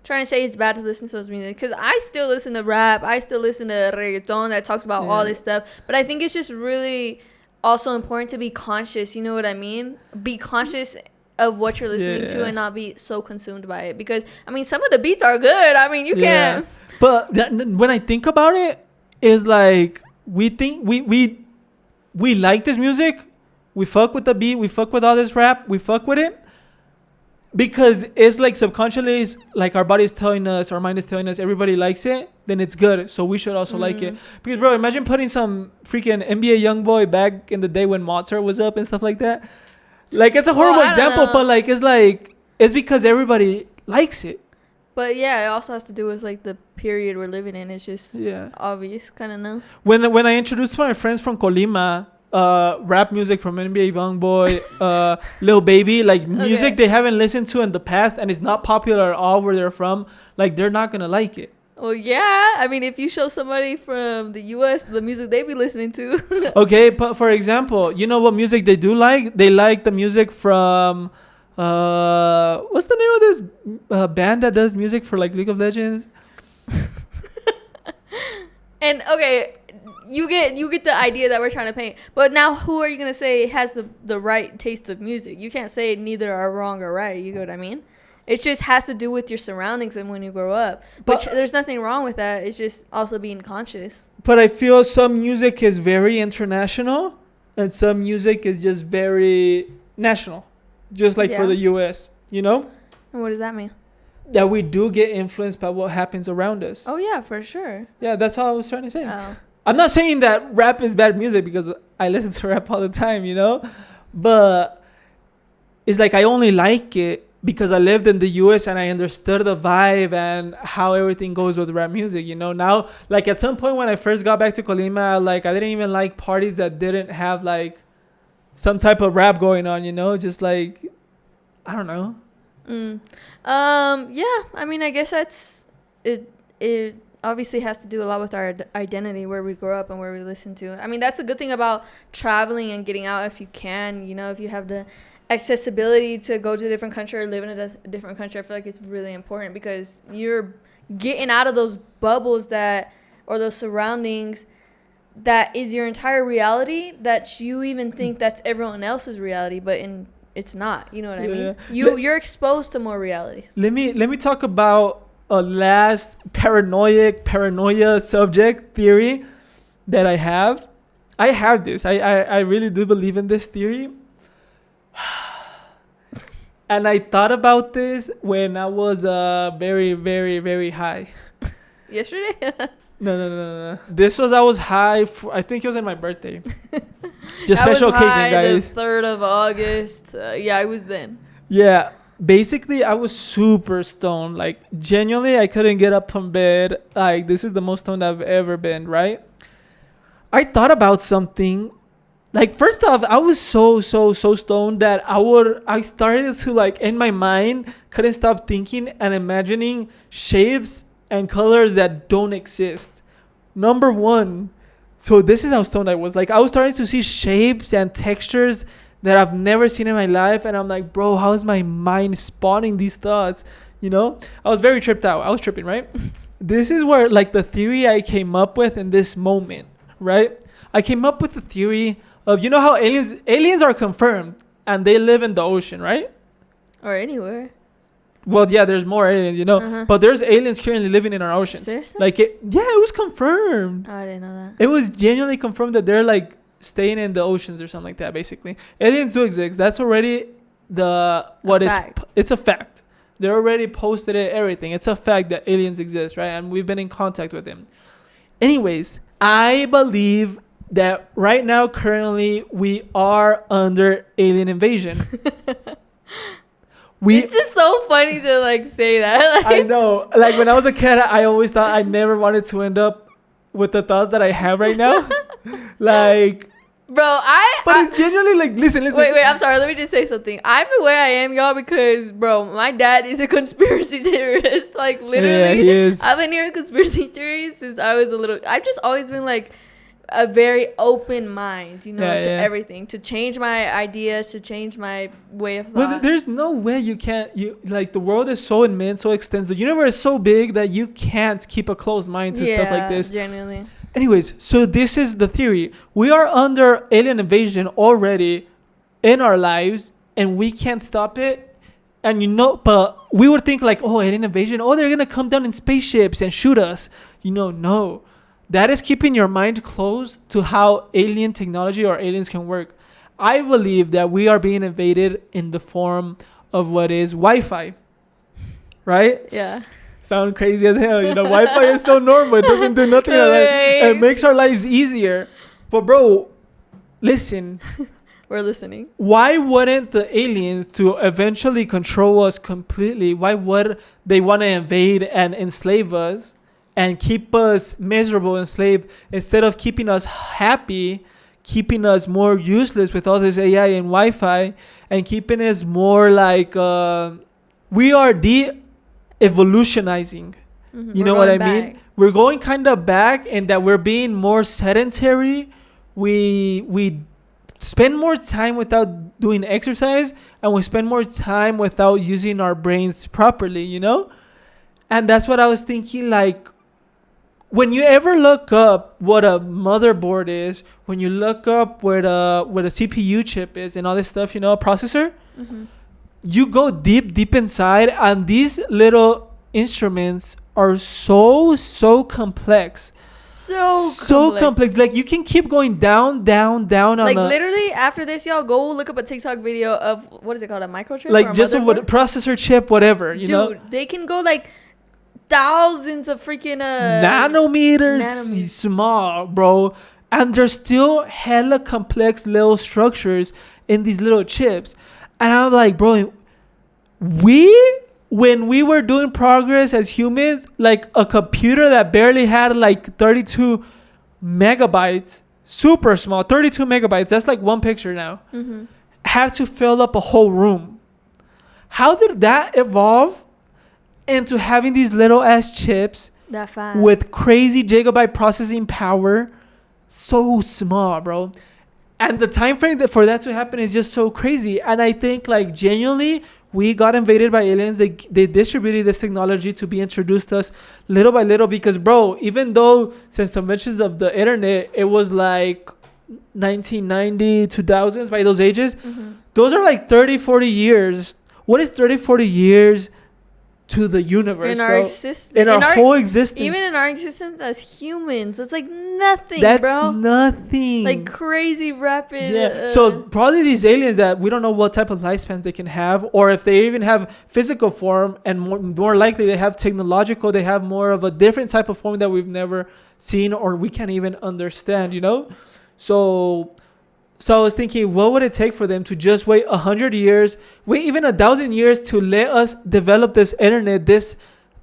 trying to say it's bad to listen to those music, because I still listen to rap, I still listen to reggaeton that talks about all this stuff. But I think it's just really also important to be conscious. You know what I mean? Be conscious of what you're listening to and not be so consumed by it, because I mean some of the beats are good. I mean you can't. But when I think about it, is like we think we like this music, we fuck with the beat, we fuck with all this rap, we fuck with it because it's like subconsciously, it's like our body is telling us, our mind is telling us everybody likes it, then it's good, so we should also like it. Because bro, imagine putting some freaking NBA YoungBoy back in the day when Mozart was up and stuff like that. Like, it's a horrible example, but like it's because everybody likes it. But yeah, it also has to do with like the period we're living in. It's just obvious, kind of no. When I introduced my friends from Colima, rap music from NBA YoungBoy, Lil Baby, like music they haven't listened to in the past and it's not popular at all where they're from, like they're not gonna like it. Well, yeah. I mean, if you show somebody from the U.S. the music they be listening to. Okay, but for example, you know what music they do like? They like the music from, what's the name of this band that does music for like League of Legends? And okay, you get the idea that we're trying to paint. But now, who are you gonna say has the right taste of music? You can't say neither are wrong or right. You get what I mean? It just has to do with your surroundings and when you grow up. But there's nothing wrong with that. It's just also being conscious. But I feel some music is very international and some music is just very national. Just like for the US, you know? And what does that mean? That we do get influenced by what happens around us. Oh, yeah, for sure. Yeah, that's all I was trying to say. Oh. I'm not saying that rap is bad music because I listen to rap all the time, you know? But it's like I only like it because I lived in the US and I understood the vibe and how everything goes with rap music, you know? Now, like at some point when I first got back to Colima, like I didn't even like parties that didn't have like some type of rap going on, you know? Just like, I don't know. Yeah, I mean, I guess that's it. It obviously has to do a lot with our identity, where we grow up and where we listen to. I mean, that's the good thing about traveling and getting out if you can, you know, if you have the accessibility to go to a different country or live in a different country. I feel like it's really important because you're getting out of those bubbles or those surroundings that is your entire reality, that you even think that's everyone else's reality, but it's not. You know what I mean? You're exposed to more realities. Let me talk about a last paranoia subject theory that I have. I have this. I really do believe in this theory. And I thought about this when I was very, very, very high. Yesterday? No. I was high. I think it was on my birthday. Just I special was occasion, high guys. The 3rd of August. Yeah, I was then. Yeah. Basically, I was super stoned. Like, genuinely, I couldn't get up from bed. Like, this is the most stoned I've ever been, right? I thought about something. Like, first off, I was so stoned that I started to, like, in my mind, couldn't stop thinking and imagining shapes and colors that don't exist. Number one, so this is how stoned I was. Like, I was starting to see shapes and textures that I've never seen in my life. And I'm like, bro, how is my mind spawning these thoughts? You know, I was very tripped out. I was tripping, right? This is where, like, the theory I came up with in this moment, right? I came up with the theory of, you know how aliens are confirmed and they live in the ocean, right? Or anywhere. Well, yeah, there's more aliens, you know, but there's aliens currently living in our oceans. Seriously? Like, it was confirmed. Oh, I didn't know that. It was genuinely confirmed that they're like staying in the oceans or something like that. Basically, aliens do exist. That's already it's a fact. They already posted it, everything. It's a fact that aliens exist, right? And we've been in contact with them. Anyways, I believe that right now, currently, we are under alien invasion. It's just so funny to like say that. I know. Like when I was a kid, I always thought I never wanted to end up with the thoughts that I have right now. Like, Bro, but it's genuinely like, listen. Wait, I'm sorry. Let me just say something. I'm the way I am, y'all, because, bro, my dad is a conspiracy theorist. Like, literally. Yeah, he is. I've been hearing conspiracy theories since I was a little... I've just always been, like, a very open mind, to everything. To change my ideas, to change my way of thought. Well, there's no way you can't... Like, the world is so immense, so extensive. The universe is so big that you can't keep a closed mind to stuff like this. Genuinely. Anyways, so this is the theory. We are under alien invasion already in our lives, and we can't stop it. And but we would think like, oh, alien invasion. Oh, they're going to come down in spaceships and shoot us. No. That is keeping your mind closed to how alien technology or aliens can work. I believe that we are being invaded in the form of what is Wi-Fi. Right? Yeah. Sound crazy as hell. Wi-Fi is so normal. It doesn't do nothing. It makes our lives easier. But bro, listen. We're listening. Why wouldn't the aliens to eventually control us completely? Why would they want to invade and enslave us and keep us miserable, enslaved, instead of keeping us happy, keeping us more useless with all this AI and Wi-Fi, and keeping us more like we are evolutionizing. You know what I mean? We're going kind of back in that we're being more sedentary. We spend more time without doing exercise, and we spend more time without using our brains properly, And that's what I was thinking, like, when you ever look up what a motherboard is, when you look up where the CPU chip is and all this stuff, a processor, you go deep inside, and these little instruments are so complex. So complex. Like, you can keep going down on like literally after this, y'all go look up a TikTok video of, what is it called, a microchip? Like, just a processor chip, whatever, Dude, they can go like thousands of freaking nanometers small, bro. And there's still hella complex little structures in these little chips. And I'm like, bro, when we were doing progress as humans, like a computer that barely had like 32 megabytes, super small, 32 megabytes, that's like one picture now, had to fill up a whole room. How did that evolve into having these little ass chips that fast with crazy gigabyte processing power? So small, bro. And the time frame for that to happen is just so crazy. And I think, like, genuinely, we got invaded by aliens. They distributed this technology to be introduced to us little by little. Because, bro, even though since the inventions of the internet, it was like 1990, 2000s, by those ages, those are like 30, 40 years. What is 30, 40 years to the universe, in our existence, in our whole existence? Even in our existence as humans, it's like nothing. That's bro. Nothing. Like crazy rapid. Yeah. So probably these aliens that we don't know what type of lifespans they can have, or if they even have physical form, and more likely they have technological. They have more of a different type of form that we've never seen or we can't even understand. So I was thinking, what would it take for them to just wait 100 years, wait even 1,000 years to let us develop this internet, this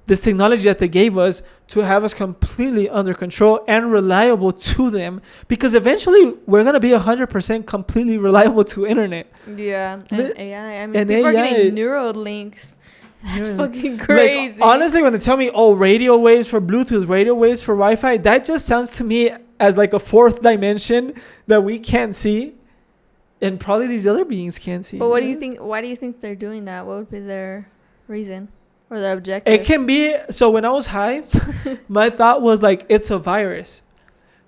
technology that they gave us, to have us completely under control and reliable to them? Because eventually we're going to be 100% completely reliable to internet. Yeah. And AI. I mean, people are getting neural links. That's fucking crazy. Like, honestly, when they tell me, radio waves for Bluetooth, radio waves for Wi-Fi, that just sounds to me as like a fourth dimension that we can't see, and probably these other beings can't see. But what do you think? Why do you think they're doing that? What would be their reason or their objective? It can be. So when I was high, my thought was like, it's a virus.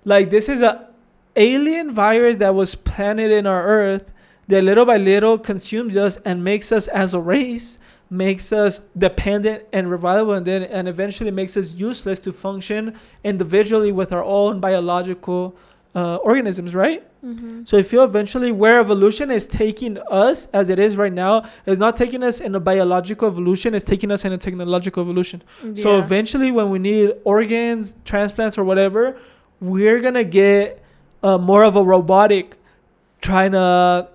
Like, this is a alien virus that was planted in our Earth that little by little consumes us and makes us as a race, makes us dependent and reliable, and eventually makes us useless to function individually with our own biological organisms, right? So I feel eventually where evolution is taking us as it is right now is not taking us in a biological evolution, it's taking us in a technological evolution. So eventually when we need organs, transplants, or whatever, we're gonna get more of a robotic trying to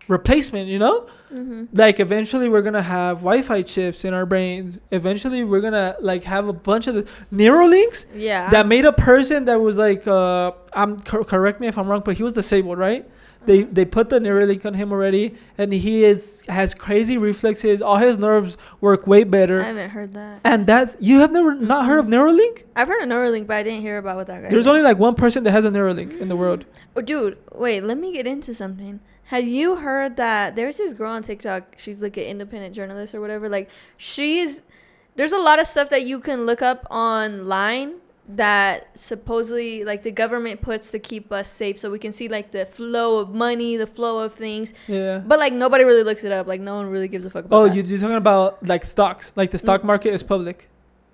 replacement, you know? Mm-hmm. Like eventually we're gonna have Wi-Fi chips in our brains. Eventually we're gonna like have a bunch of the Neuralinks Yeah. that made a person that was like correct me if I'm wrong, but he was disabled, right? They put the Neuralink on him already, and he has crazy reflexes. All his nerves work way I better. haven't heard that. And that's, you have never not heard of Neuralink? I've heard of Neuralink, but I didn't hear about what that guy There's did. only like one person that has a Neuralink in the world. Oh, dude, wait, let me get into something. Have you heard that there's this girl on TikTok? She's like an independent journalist or whatever. Like, there's a lot of stuff that you can look up online that supposedly like the government puts to keep us safe, so we can see like the flow of money, the flow of things. Yeah. But like nobody really looks it up. Like no one really gives a fuck about Oh, that. you're talking about like stocks. Like the stock market is public.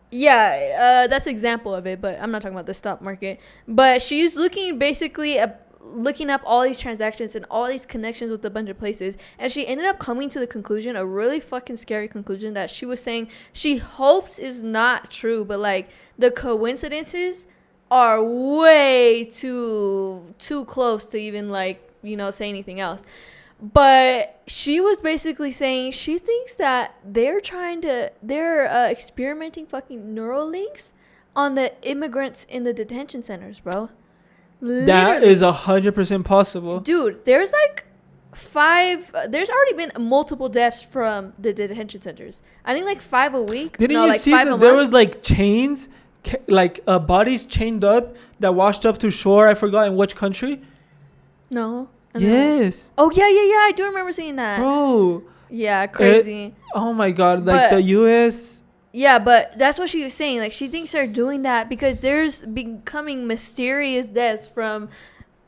Yeah, that's an example of it, but I'm not talking about the stock market. But she's looking up all these transactions and all these connections with a bunch of places, and she ended up coming to the conclusion, a really fucking scary conclusion, that she was saying she hopes is not true, but like the coincidences are way too close to even like, you know, say anything else. But she was basically saying she thinks that they're experimenting fucking Neuralinks on the immigrants in the detention centers, bro. That is 100% possible. Dude, there's like there's already been multiple deaths from the detention centers. I think like 5 a week. Didn't no, you like see 5 that a there month? was like chains, bodies chained up that washed up to shore? I forgot in which country. No. I don't know. Yes, Oh yeah. I do remember seeing that. bro. Yeah, crazy. Oh my god, like But- the U.S. Yeah, but that's what she was saying. Like, she thinks they're doing that because there's becoming mysterious deaths from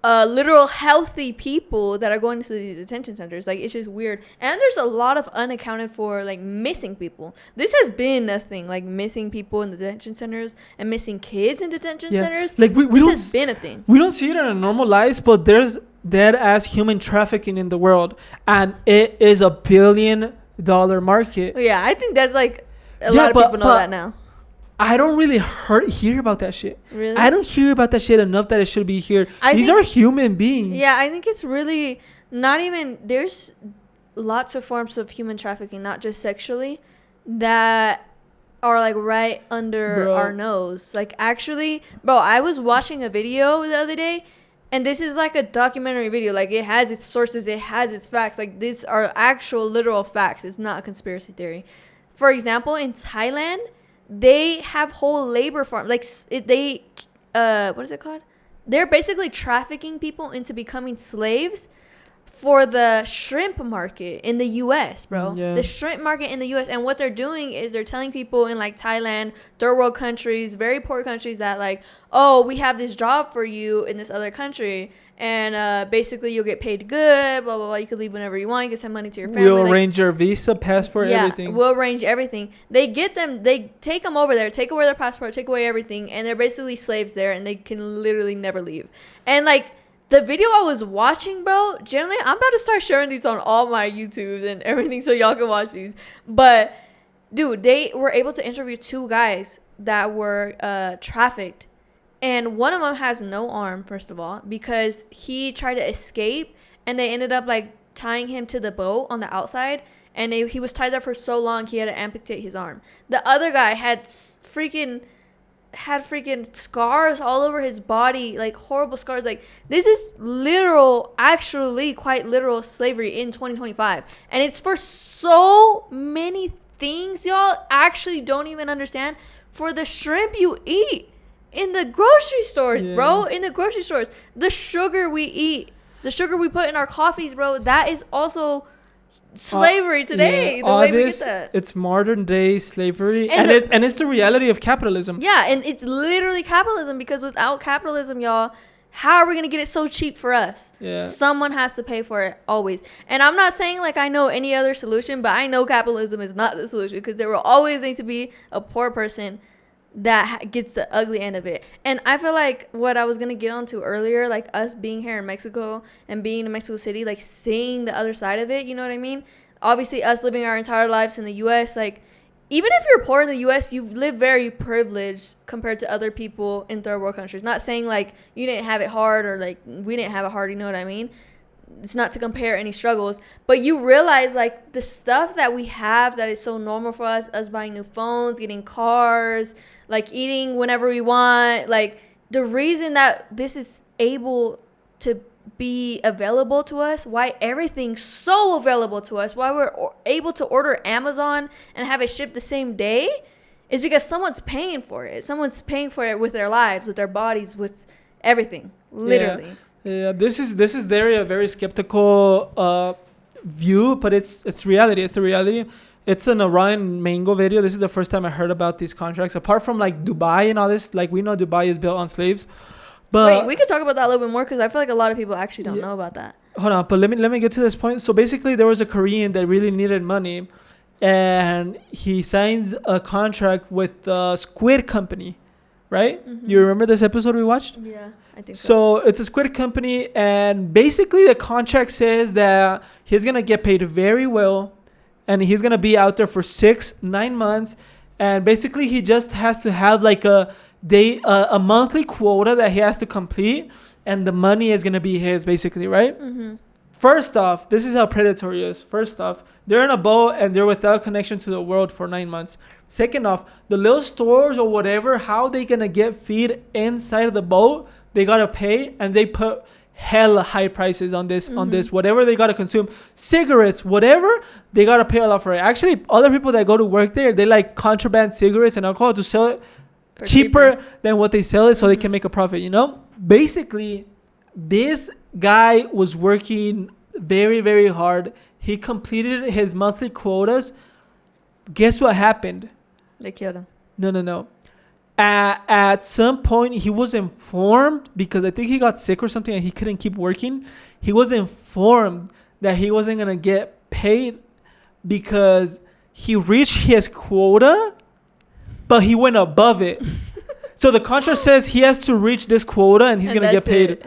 literal healthy people that are going to the detention centers. Like, it's just weird. And there's a lot of unaccounted for, like, missing people. This has been a thing, like, missing people in the detention centers and missing kids in detention centers. Like we This don't has been a thing. we don't see it in our normal lives, but there's dead ass human trafficking in the world, and it is $1 billion market. Yeah, I think that's, like, a Yeah, lot of but- people know but- that now. I don't really hear about that shit. Really? I don't hear about that shit enough that it should be here. I These think- are human beings. Yeah, I think it's really not even. There's lots of forms of human trafficking, not just sexually, that are like right under Bro. our nose. Like, actually, bro, I was watching a video the other day, and this is like a documentary video. Like, it has its sources, it has its facts. Like, these are actual literal facts. It's not a conspiracy theory. For example, in Thailand, they have whole labor farms. Like, what is it called? They're basically trafficking people into becoming slaves for the shrimp market in the U.S., bro. Yeah. The shrimp market in the U.S. And what they're doing is they're telling people in like Thailand, third world countries, very poor countries, that like, oh, we have this job for you in this other country, and basically you'll get paid good, blah blah blah. You can leave whenever you want. You can send money to your family. We'll like, arrange your visa, passport, everything. we'll arrange everything. They take them over there, take away their passport, take away everything, and they're basically slaves there, and they can literally never leave. And like, the video I was watching, bro, generally, I'm about to start sharing these on all my YouTubes and everything so y'all can watch these. But, dude, they were able to interview 2 guys that were trafficked. And one of them has no arm, first of all, because he tried to escape, and they ended up, like, tying him to the boat on the outside. And he was tied there for so long, he had to amputate his arm. The other guy had freaking scars all over his body, like horrible scars. Like, this is actually quite literal slavery in 2025, and it's for so many things y'all actually don't even understand. For the shrimp you eat in the grocery stores, bro, in the grocery stores, the sugar we eat, the sugar we put in our coffees, bro, that is also slavery today. The way we get that. It's modern day slavery, And and it's the reality of capitalism. Yeah, and it's literally capitalism, because without capitalism, y'all, how are we going to get it so cheap for us? Yeah. Someone has to pay for it, always. And I'm not saying like I know any other solution, but I know capitalism is not the solution, because there will always need to be a poor person that gets the ugly end of it. And I feel like what I was going to get onto earlier, like us being here in Mexico and being in Mexico City, like seeing the other side of it, you know what I mean? Obviously, us living our entire lives in the U.S., like, even if you're poor in the U.S., you live very privileged compared to other people in third world countries. Not saying, like, you didn't have it hard or, like, we didn't have it hard, you know what I mean? it's not to compare any struggles, but you realize like the stuff that we have that is so normal for us buying new phones, getting cars, like eating whenever we want, like the reason that this is able to be available to us, why everything's so available to us, why we're able to order Amazon and have it shipped the same day, is because someone's paying for it. Someone's paying for it with their lives, with their bodies, with everything, literally. Yeah, this is a very skeptical view, but it's reality. It's the reality. It's an Orion Mango video. This is the first time I heard about these contracts. Apart from like Dubai and all this, like we know Dubai is built on slaves. But wait, we could talk about that a little bit more because I feel like a lot of people actually don't know about that. Hold on, but let me get to this point. So basically, there was a Korean that really needed money, and he signs a contract with the Squid Company, right? Mm-hmm. You remember this episode we watched? Yeah, I think so. So it's a Squid Company, and basically the contract says that he's gonna get paid very well, and he's gonna be out there for 6-9 months, and basically he just has to have like a monthly quota that he has to complete, and the money is gonna be his, basically, right? Mm-hmm. First off, this is how predatory is. First off, they're in a boat and they're without connection to the world for 9 months. Second off, the little stores or whatever, how they gonna get feed inside of the boat? They gotta pay, and they put hella high prices on this, whatever they gotta consume. Cigarettes, whatever, they gotta pay a lot for it. Actually, other people that go to work there, they like contraband cigarettes and alcohol to sell it cheaper than what they sell it, so they can make a profit, you know? Basically, this guy was working very, very hard. He completed his monthly quotas. Guess what happened? They killed him. No. At some point, he was informed, because I think he got sick or something and he couldn't keep working. He was informed that he wasn't going to get paid because he reached his quota, but he went above it. So the contract says he has to reach this quota and he's going to get paid. It.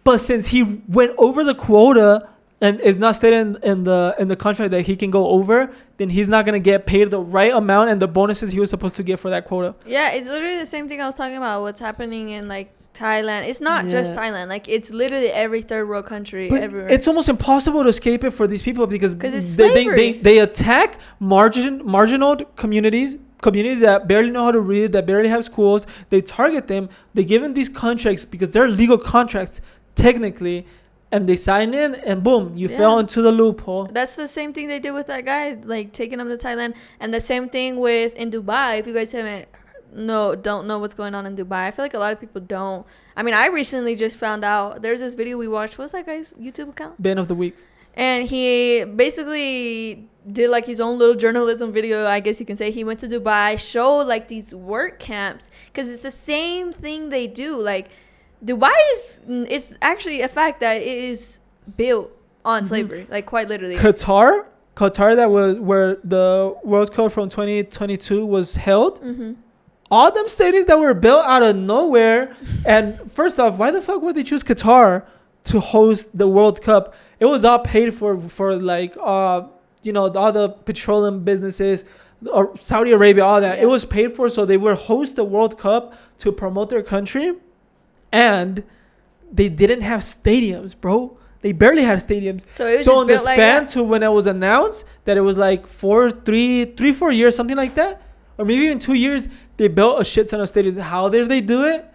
But since he went over the quota and is not stated in the contract that he can go over, then he's not going to get paid the right amount and the bonuses he was supposed to get for that quota. Yeah, it's literally the same thing I was talking about, what's happening in like Thailand. It's not just Thailand. Like it's literally every third world country, but everywhere. It's almost impossible to escape it for these people because it's slavery. They attack marginal communities that barely know how to read, that barely have schools. They target them. They give them these contracts because they're legal contracts technically, and they sign in, and boom, you fell into the loophole. That's the same thing they did with that guy, like taking him to Thailand, and the same thing with in Dubai. If you guys don't know what's going on in Dubai, I feel like a lot of people don't. I mean, I recently just found out. There's this video we watched. What's that guy's YouTube account? Ben of the Week. And he basically did like his own little journalism video, I guess you can say. He went to Dubai, showed like these work camps, because it's the same thing they do. Like Dubai it's actually a fact that it is built on slavery, like quite literally. Qatar, that was where the World Cup from 2022 was held. All them stadiums that were built out of nowhere. And first off, why the fuck would they choose Qatar to host the World Cup? It was all paid for like all the petroleum businesses, or Saudi Arabia, all that. It was paid for, so they would host the World Cup to promote their country. And they didn't have stadiums, bro. They barely had stadiums. So it was in the span like to when it was announced that it was like 4 years, something like that, or maybe even 2 years, they built a shit ton of stadiums. How did they do it?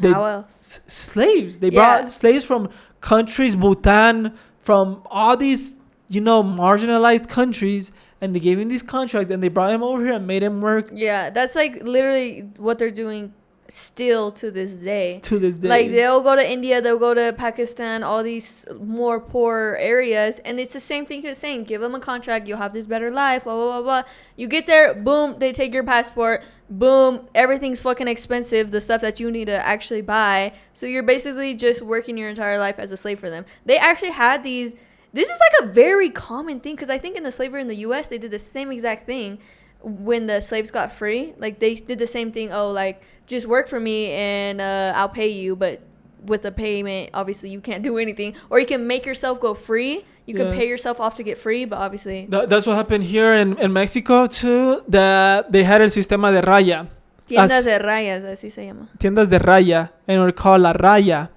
How else? Slaves. They brought slaves from countries, Bhutan, from all these, marginalized countries, and they gave him these contracts, and they brought him over here and made him work. Yeah, that's like literally what they're doing still to this day. Like they'll go to India, they'll go to Pakistan, all these more poor areas, and it's the same thing he was saying. Give them a contract, you'll have this better life, blah blah blah blah. You get there, boom, they take your passport, boom, everything's fucking expensive, the stuff that you need to actually buy. So you're basically just working your entire life as a slave for them. They actually had these. This is like a very common thing, because I think in the slavery in the US they did the same exact thing. When the slaves got free, like they did the same thing. Oh, like just work for me and I'll pay you, but with the payment, obviously you can't do anything. Or you can make yourself go free. You can pay yourself off to get free, but obviously that's what happened here in Mexico too. That they had el sistema de raya. Tiendas de rayas, así se llama. Tiendas de raya, and we're called la raya.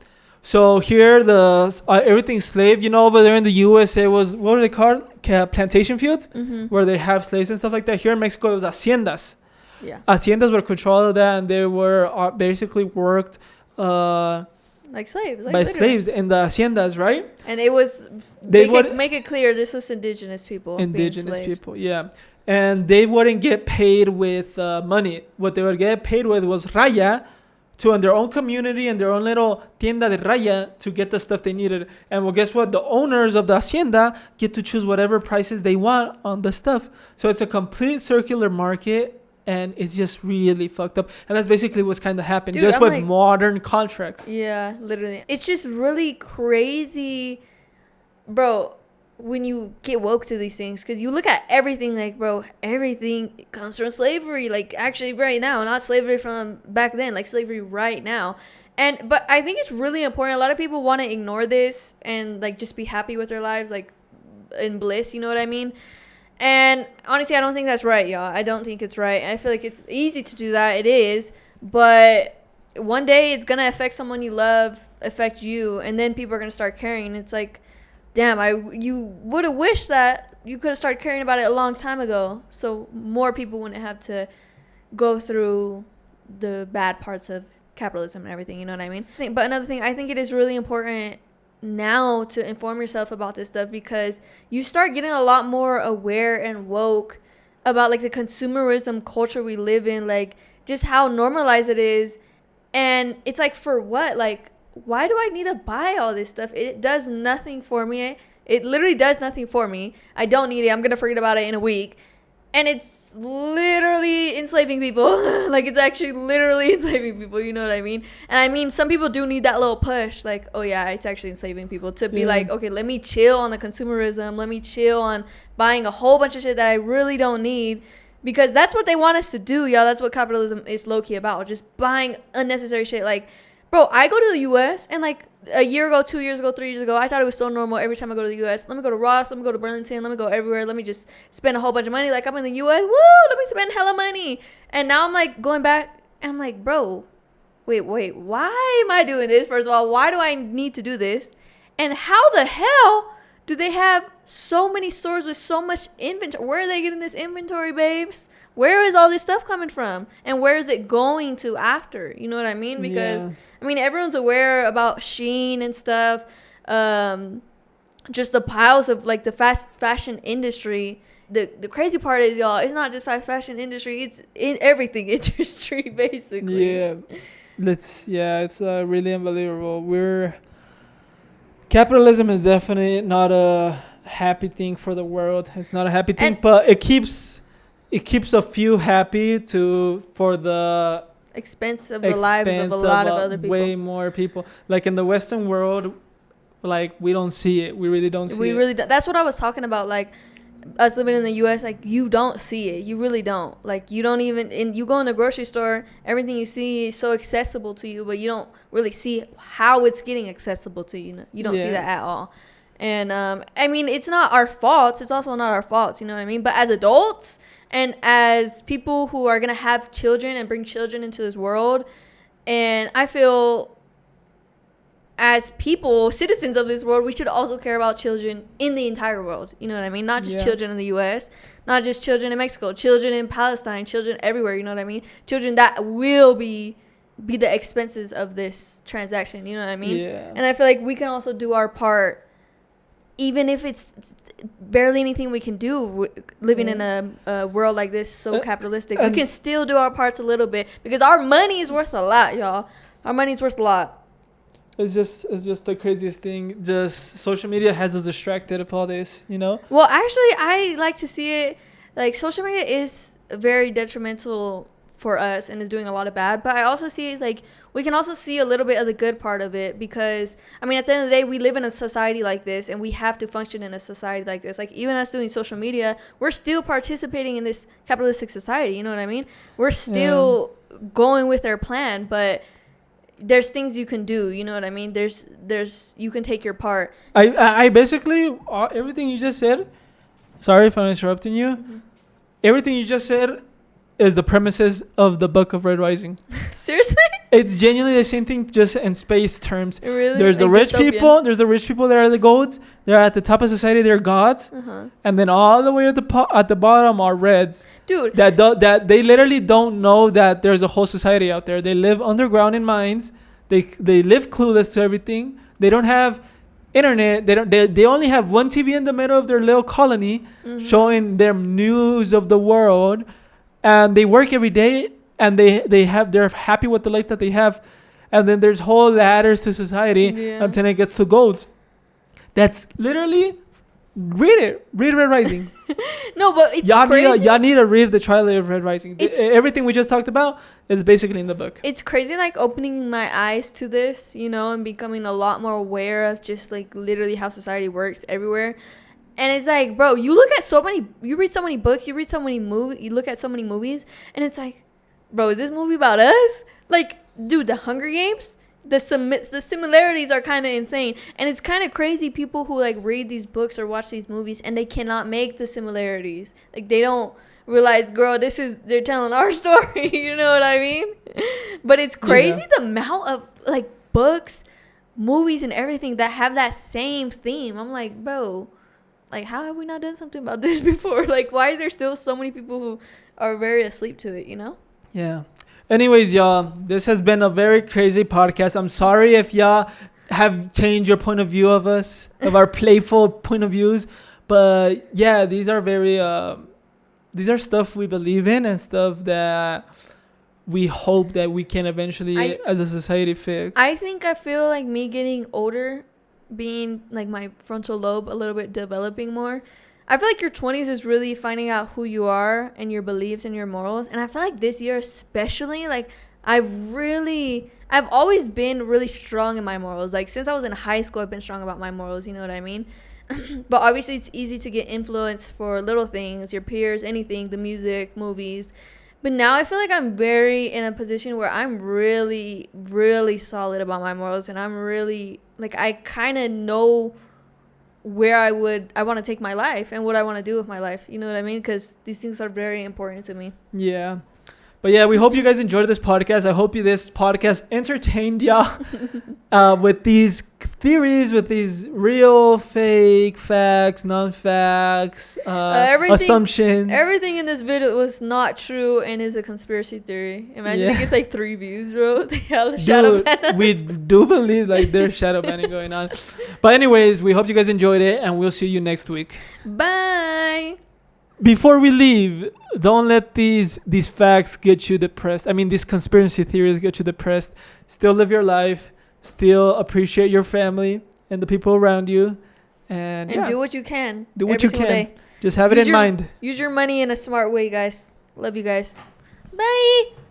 So here the everything's slave. You know, over there in the U.S. it was, what were they called? Plantation fields, where they have slaves and stuff like that. Here in Mexico it was haciendas. Yeah. Haciendas were control of that, and they were basically worked Like slaves. Like by literally. slaves in the haciendas, right? And it was, They make it clear, this was indigenous people. being Indigenous enslaved. people, yeah. And they wouldn't get paid with money. What they would get paid with was raya, to in their own community and their own little tienda de raya to get the stuff they needed. And well, guess what? The owners of the hacienda get to choose whatever prices they want on the stuff. So it's a complete circular market, and it's just really fucked up. And that's basically what's kind of happened, Dude, just I'm with like- modern contracts. Yeah, literally. It's just really crazy, bro, when you get woke to these things. Because you look at everything like, bro, everything comes from slavery. Like, actually, right now. Not slavery from back then. Like, slavery right now. But I think it's really important. A lot of people want to ignore this and, like, just be happy with their lives, like, in bliss. You know what I mean? And honestly, I don't think that's right, y'all. I don't think it's right. And I feel like it's easy to do that. It is. But one day it's going to affect someone you love, affect you, and then people are going to start caring. And it's like, damn, you would have wished that you could have started caring about it a long time ago, so more people wouldn't have to go through the bad parts of capitalism and everything, you know what I mean? But another thing, I think it is really important now to inform yourself about this stuff, because you start getting a lot more aware and woke about, like, the consumerism culture we live in, like, just how normalized it is. And it's like, for what? Like, why do I need to buy all this stuff? It does nothing for me. It literally does nothing for me. I don't need it. I'm going to forget about it in a week. And it's literally enslaving people. Like, it's actually literally enslaving people. You know what I mean? And I mean, some people do need that little push. Like, oh, yeah, it's actually enslaving people. To be like, okay, let me chill on the consumerism. Let me chill on buying a whole bunch of shit that I really don't need. Because that's what they want us to do, y'all. That's what capitalism is low-key about. Just buying unnecessary shit. Like, bro, I go to the U.S. and, like, a year ago, 2 years ago, 3 years ago, I thought it was so normal every time I go to the U.S. Let me go to Ross. Let me go to Burlington. Let me go everywhere. Let me just spend a whole bunch of money. Like, I'm in the U.S. Woo! Let me spend hella money. And now I'm, like, going back, and I'm like, bro, wait. Why am I doing this? First of all, why do I need to do this? And how the hell do they have so many stores with so much inventory? Where are they getting this inventory, babes? Where is all this stuff coming from? And where is it going to after? You know what I mean? Because, Yeah. I mean, everyone's aware about Shein and stuff. Just the piles of, like, the fast fashion industry. The crazy part is, y'all, it's not just fast fashion industry. It's in everything industry, basically. Yeah. It's really unbelievable. Capitalism is definitely not a happy thing for the world. It's not a happy thing, And- but it keeps a few happy for the Expense of the lives of a lot of other people. way more people. Like in the Western world, like, we don't see it. We really don't see We it. really do. That's what I was talking about. Like, us living in the U.S., like, you don't see it. You really don't. Like, you don't even. And you go in the grocery store, everything you see is so accessible to you, but you don't really see how it's getting accessible to you. You don't see Yeah. that at all. And I mean, it's not our faults. It's also not our faults. You know what I mean? But as adults and as people who are gonna have children and bring children into this world, and I feel, as people, citizens of this world, we should also care about children in the entire world. You know what I mean? Not just Yeah. children in the U.S., not just children in Mexico, children in Palestine, children everywhere. You know what I mean? Children that will be the expenses of this transaction. You know what I mean? Yeah. And I feel like we can also do our part, even if it's barely anything we can do living in a world like this, so capitalistic. We can still do our parts a little bit, because our money is worth a lot, y'all. Our money's worth a lot. It's just the craziest thing. Just social media has us distracted of all this, you know? Well, actually, I like to see it, like, social media is very detrimental for us and is doing a lot of bad, but I also see, like, we can also see a little bit of the good part of it, because, I mean, at the end of the day, we live in a society like this, and we have to function in a society like this. Like, even us doing social media, we're still participating in this capitalistic society, you know what I mean? We're still going with their plan, but there's things you can do, you know what I mean? There's you can take your part. I basically, everything you just said, sorry if I'm interrupting you, everything you just said is the premises of the book of Red Rising. Seriously? It's genuinely the same thing, just in space terms. Really? There's the Like rich dystopian? people. There's the rich people that are the gods. They're at the top of society. They're gods. Uh-huh. And then all the way at the bottom are reds. Dude. That they literally don't know that there's a whole society out there. They live underground in mines. They live clueless to everything. They don't have internet. They only have one TV in the middle of their little colony, showing them news of the world. And they work every day, and they're happy with the life that they have. And then there's whole ladders to society until it gets to golds. That's literally read Red Rising. No, but it's crazy. Y'all need to read the trailer of Red Rising. Everything we just talked about is basically in the book. It's crazy, like opening my eyes to this, you know, and becoming a lot more aware of just like literally how society works everywhere. And it's like, bro, you read so many books, you read so many movies, you look at so many movies, and it's like, bro, is this movie about us? Like, dude, the Hunger Games, the similarities are kind of insane. And it's kind of crazy, people who like read these books or watch these movies and they cannot make the similarities. Like, they don't realize, girl, they're telling our story. You know what I mean? But it's crazy the amount of like books, movies, and everything that have that same theme. I'm like, bro, like, how have we not done something about this before? Like, why is there still so many people who are very asleep to it, you know? Yeah. Anyways, y'all, this has been a very crazy podcast. I'm sorry if y'all have changed your point of view of us, of our playful point of views. But yeah, these are stuff we believe in and stuff that we hope that we can eventually, as a society, fix. I feel like me getting older, being like my frontal lobe a little bit developing more, I feel like your 20s is really finding out who you are and your beliefs and your morals. And I feel like this year especially, like I've always been really strong in my morals. Like since I was in high school, I've been strong about my morals, you know what I mean? But obviously it's easy to get influenced for little things, your peers, anything, the music, movies. But now I feel like I'm very in a position where I'm really, really solid about my morals. And I'm really, like, I kind of know where I want to take my life and what I want to do with my life. You know what I mean? Because these things are very important to me. Yeah. But yeah, we hope you guys enjoyed this podcast. I hope this podcast entertained y'all with these theories, with these real, fake, facts, non-facts, assumptions. Everything in this video was not true and is a conspiracy theory. Imagine it gets like 3 views, bro. They have shadow ban. We do believe like there's shadow banning going on. But anyways, we hope you guys enjoyed it, and we'll see you next week. Bye. Before we leave, don't let these facts get you depressed. I mean, these conspiracy theories get you depressed. Still live your life. Still appreciate your family and the people around you. And do what you can. Do what you can. Day. Just have it in mind. Use your money in a smart way, guys. Love you guys. Bye.